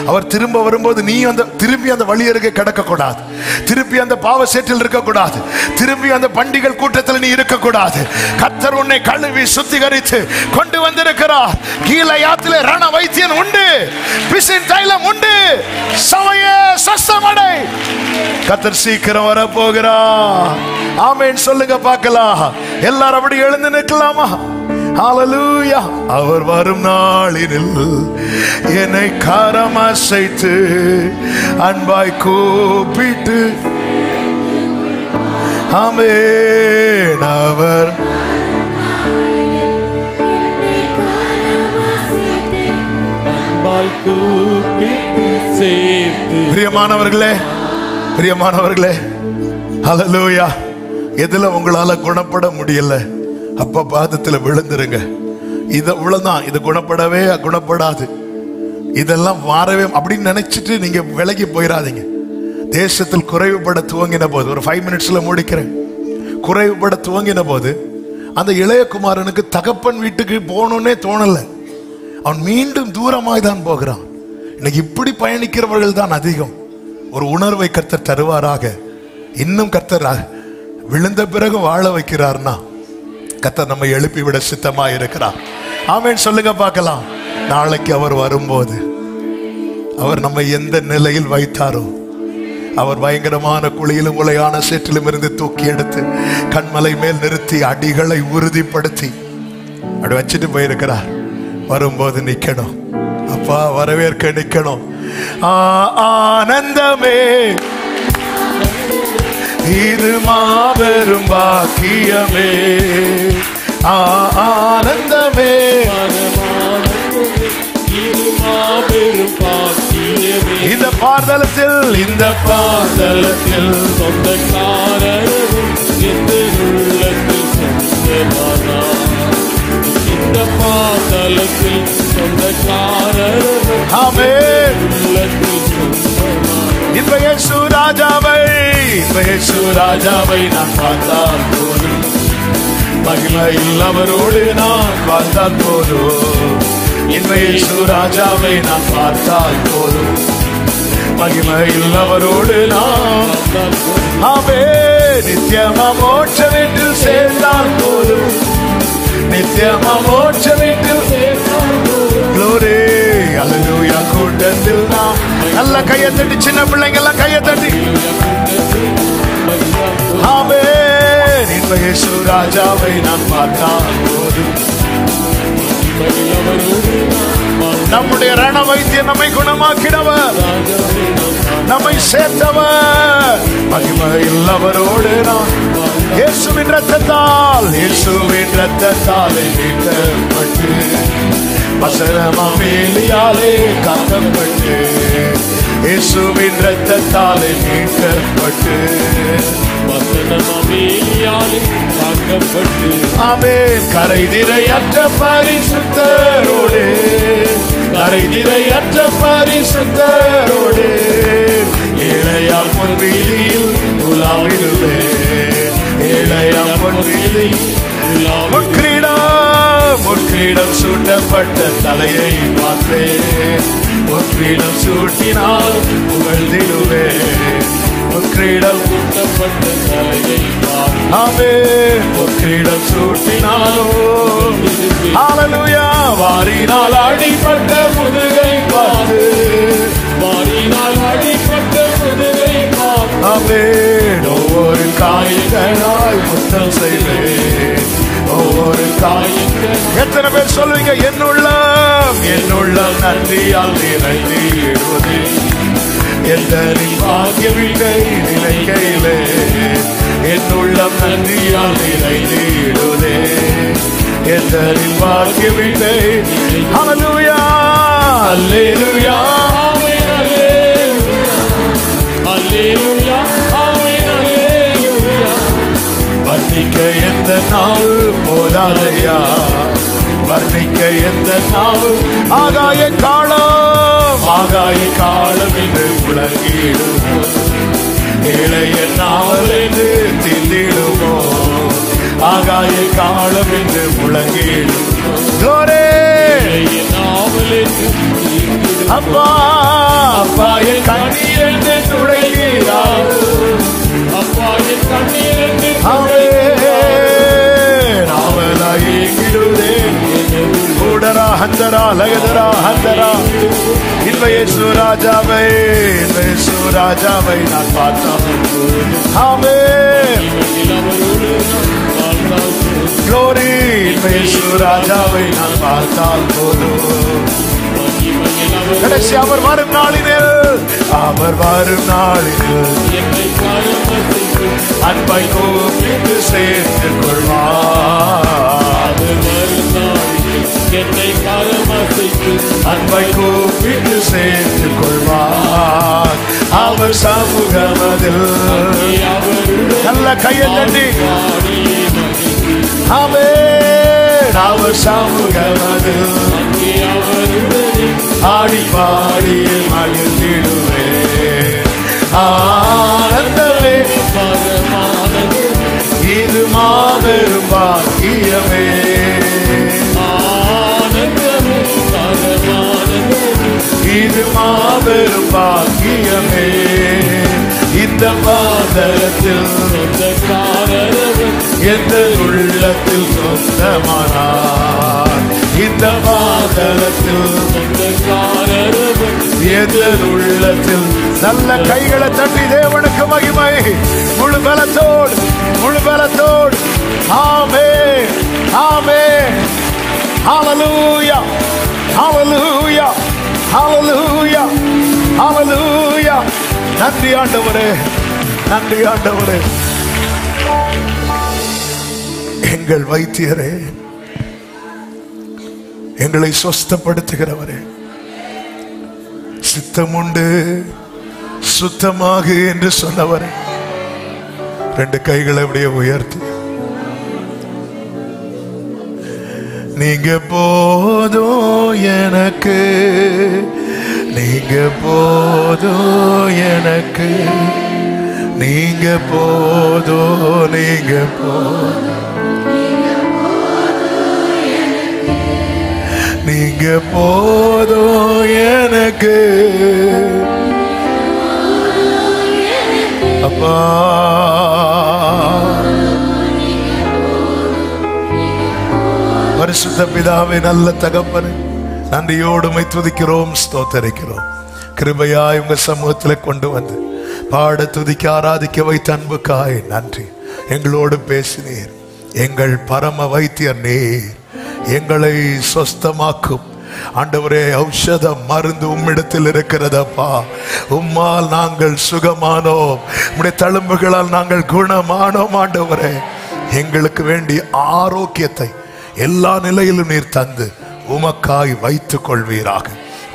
அவர் திரும்ப வரும்போது நீ திரும்பி அந்த வழி அருகே கிடக்க கூடாது, திருப்பி அந்த பாவ சேற்றில் இருக்க கூடாது, திரும்பி அந்த பண்டிகை கூட்டத்தில் நீ இருக்க கூடாது. கர்த்தர் உன்னை கழுவி சுத்திகரித்து கொண்டு வந்திருக்கிறார். கீலேயாத்திலே ரண வைத்தியன் உண்டு, பிசின் தைலம் உண்டு, சமய சஸ்தமடை. கர்த்தர் சீக்கிரம் வர போகிறார். ஆமென் சொல்லுங்க பார்க்கலாம். எல்லாரும் அப்படி எழுந்து நிற்கலாமா? ஹalleluya. அவர் வரும் நாளில் என்னை கரம் அசைத்து அன்பாய் கூப்பிட்டு, ஆமென். அவர் பிரியமானவர்களே, பிரியமானவர்களே, ஹalleluya. எதுல உங்களால குணப்பட முடியல அப்ப பாதத்துல விழுந்துருங்க. இது இவ்வளவுதான், இது குணப்படவே குணப்படாது, இதெல்லாம் மாறவே அப்படின்னு நினைச்சிட்டு நீங்க விலகி போயிடாதீங்க. தேசத்தில் குறைவுபட துவங்கின போது, ஒரு 5 மினிட்ஸ்ல முடிக்கிறேன், குறைவுபட துவங்கின போது அந்த இளையகுமாரனுக்கு தகப்பன் வீட்டுக்கு போகணும்னே தோணல. அவன் மீண்டும் தூரமாய் தான் போகிறான். இன்னைக்கு இப்படி பயணிக்கிறவர்கள் தான் அதிகம். ஒரு உணர்வை கர்த்தர் தருவாராக. இன்னும் கர்த்தர் விழுந்த பிறகு வாழ வைக்கிறார்னா கர்த்தர் நம்மை எழுப்பி விட சித்தமா இருக்கிறார். ஆமென் சொல்லுங்க பார்க்கலாம். நாளைக்கு அவர் வரும்போது அவர் நம்மை எந்த நிலையில் வைத்தாரோ, அவர் பயங்கரமான குழியிலும் உலையான சேற்றிலும் இருந்து தூக்கி எடுத்து கண்மலை மேல் நிறுத்தி அடிகளை உறுதிப்படுத்தி அப்படி வச்சுட்டு போயிருக்கிறார். வரும்போது நிக்கணும், அப்பா வரவேற்க நிக்கணும். ஆனந்தமே இது மாபெரும் பாக்கியமே, ஆனந்தமே இந்த பாதலத்தில், இந்த பாதலத்தில் சொந்தக்காரரும் இந்த பாதலத்தில் சொந்தக்காரரும் இந்த இயேசு ராஜாவை, இந்த இயேசு ராஜாவை நான் பார்த்தால் போதும், மகிமையில் அவரோடு நான் பார்த்தால் போதும். இந்த இயேசு ராஜாவை நான் பார்த்தால் போதும், மகிமையில் அவரோடு நான் நித்தியமா மோட்ச வீட்டில் சேர்ந்தால் போதும், நித்தியமா மோட்ச வீட்டில் சேர்ந்தால் போதும். க்ளோரி ஹல்லேலூயா. கூட்டத்தில் நாம் நல்ல கையை தட்டி, சின்ன பிள்ளைங்க எல்லாம் கையை தட்டி, ஆமென். இந்த இயேசு ராஜாவை நான் பார்த்தால் போதும், நம்முடைய ரண வைத்தியர், நம்மை குணமாக்கினவர், நம்மை சேர்த்தவர், மகிமையில் அவரோடு நான் இயேசுவின் இரத்தத்தால், இயேசுவின் இரத்தத்தாலே மீட்கப்பட்டு, வசனமாலே காக்கப்பட்டு, இயேசுவின் இரத்தத்தாலே மீட்கப்பட்டு, வசனமாலே காக்கப்பட்டு, ஆமென். கரை நிறையற்ற பரிசுத்தரோடு, கரை நிறையற்ற பரிசுத்தரோடு ஏழையால் பொன்வீதியில் உலாவிடுவே, ஏழையால் பொன்வீதியில் முற்கிரீடம் சூட்டப்பட்ட தலையை பார்த்தேன், முற்கிரீடம் சூட்டினால் புகழ்ந்திடுவே, முற்கிரீடம் சூட்டப்பட்ட தலையை பார்த்தேன், முற்கிரீடம் சூட்டினாலோ ஹல்லேலூயா. வாரினால் அடிபட்ட முதுகை பார்த்து, வாரினால் அடிபட்ட முதுகை பார்த்து, ஆமென். ஒவ்வொரு காயங்களாய் முத்தம் செய்வேன், ஒவ்வொரு காயங்கள். எத்தனை பேர் சொல்லுவீங்க, என்னுள்ளம் என்னுள்ளம் நன்றியால் நிறைந்திடுவதே, எந்த பாக்கியவில்லை நிலைக்கையிலே, என்னுள்ளம் நன்றியால் நிறைந்திடுவதே, எந்த பாக்கியவில்லை. ஹல்லேலூயா அல்லேலூயா அல்லேலூயா அல்லேலூயா. வர்ணிக்க எந்த நாள் போதாதையா, வர்ணிக்க எந்த நாள். ஆகாய காலம், ஆகாய காலம் என்று உலகிடுவோம், ஏழைய நாவல் என்று தில்லிடுவோம், ஆகாய காலம் என்று முழங்கிடுவோம், நாவல் என்று அப்பா அப்பா என் கண்ணீர் என்று துடைக்கிறார். அப்பா என் கண்ணீர் என்று கூடரா ஹந்தரா லகதரா ஹந்தரா இன்வையேசு ராஜாவை இன்வையேசு ராஜாவை நான் பார்த்தேன். ஆமென். Glory இன்வையேசு ராஜாவை நான் பார்த்தால் போதும். கடைசி அவர் வரும் நாளினில் அன்பை கூப்பிட்டு சேர்த்துக் கொள்வார். அன்பை கூப்பிட்டு சேர்த்துக் கொள்வார். அவர் சமூகமதில் நல்ல கையை தட்டி ஆமென். அவர் சமூகமதில் ஆடி பாடி மகிழ்ந்திடுவே. ஆனந்தமே இது மாபெரும் பாக்கியமே. இது மாபெரும் பாக்கியமே. இந்த பாதத்தில் எந்த உள்ளத்தில் சொந்தமானார். இந்த பாதத்தில் எந்த உள்ளத்தில் நல்ல கைகளை தட்டி தேவனுக்கு மகிமை. முழு பலத்தோடு முழு பலத்தோடு ஆமென் ஆமென். ஹல்லேலூயா ஹல்லேலூயா ஹல்லேலூயா ஹல்லேலூயா. நன்றி ஆண்டவரே, நன்றி ஆண்டவரே. எங்கள் வைத்தியரே, எங்களை சொஸ்தப்படுத்துகிறவரே, சித்தமுண்டு சுத்தமாகு என்று சொன்னவரே, ரெண்டு கைகளை அப்படியே உயர்த்தி நீங்க போதும் எனக்கு, நீங்க போதும் எனக்கு, நீங்க போதும், நீங்க போதும், நீங்க போதும் எனக்கு அப்பா. பரிசுத்த பிதாவே, நல்ல தகப்பனே, நன்றியோடு உம்மை துதிக்கிறோம், ஸ்தோத்தரிக்கிறோம். கிருபையாய் உங்க சமூகத்தில் கொண்டு வந்து பாட துதிக்க ஆராதிக்க வைத்த அன்புக்காய் நன்றி. எங்களோடு பேசினீர், எங்கள் பரம வைத்தியர் நீர், எங்களை சொஸ்தமாக்கும் ஆண்டவரே. ஔஷதம் மருந்து உம்மிடத்தில் இருக்கிறதப்பா. உம்மால் நாங்கள் சுகமானோம், உம்முடைய தழும்புகளால் நாங்கள் குணமானோம் ஆண்டவரே. எங்களுக்கு வேண்டிய ஆரோக்கியத்தை எல்லா நிலையிலும் நீர் தந்து உமக்காய் வைத்துக் கொள்வீராக.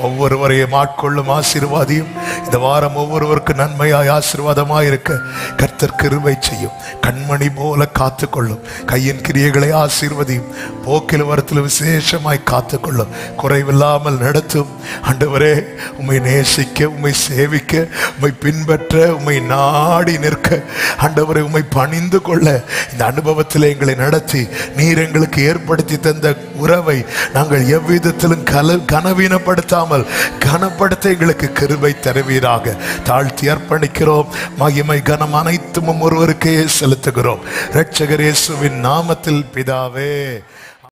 ஒவ்வொருவரையும் ஆட்கொள்ளும் ஆசீர்வாதியும் இந்த வாரம் ஒவ்வொருவருக்கு நன்மையாய் ஆசீர்வாதமாய் இருக்க கர்த்தர் கிருபை செய்யும். கண்மணி போல காத்துக்கொள்ளும். கையின் கிரியைகளை ஆசீர்வதியும். போக்கில் வரத்தில் விசேஷமாய் காத்துக்கொள்ளும். குறைவில்லாமல் நடத்தும். ஆண்டவரே, உம்மை நேசிக்க, உம்மை சேவிக்க, உம்மை பின்பற்ற, உம்மை நாடி நிற்க, ஆண்டவரை உம்மை பணிந்து கொள்ள இந்த அனுபவத்தில் எங்களை நடத்தி நீர் எங்களுக்கு ஏற்படுத்தி தந்த உறவை நாங்கள் எவ்விதத்திலும் கனவீனப்படுத்தாமல் கனப்படுத்த எங்களுக்கு கிருபை தருவீராக. தாழ்த்தி அர்ப்பணிக்கிறோம். மகிமை கனம் அனைத்தும் ஒருவருக்கே செலுத்துகிறோம். இரட்சகர் இயேசுவின் நாமத்தில் பிதாவே.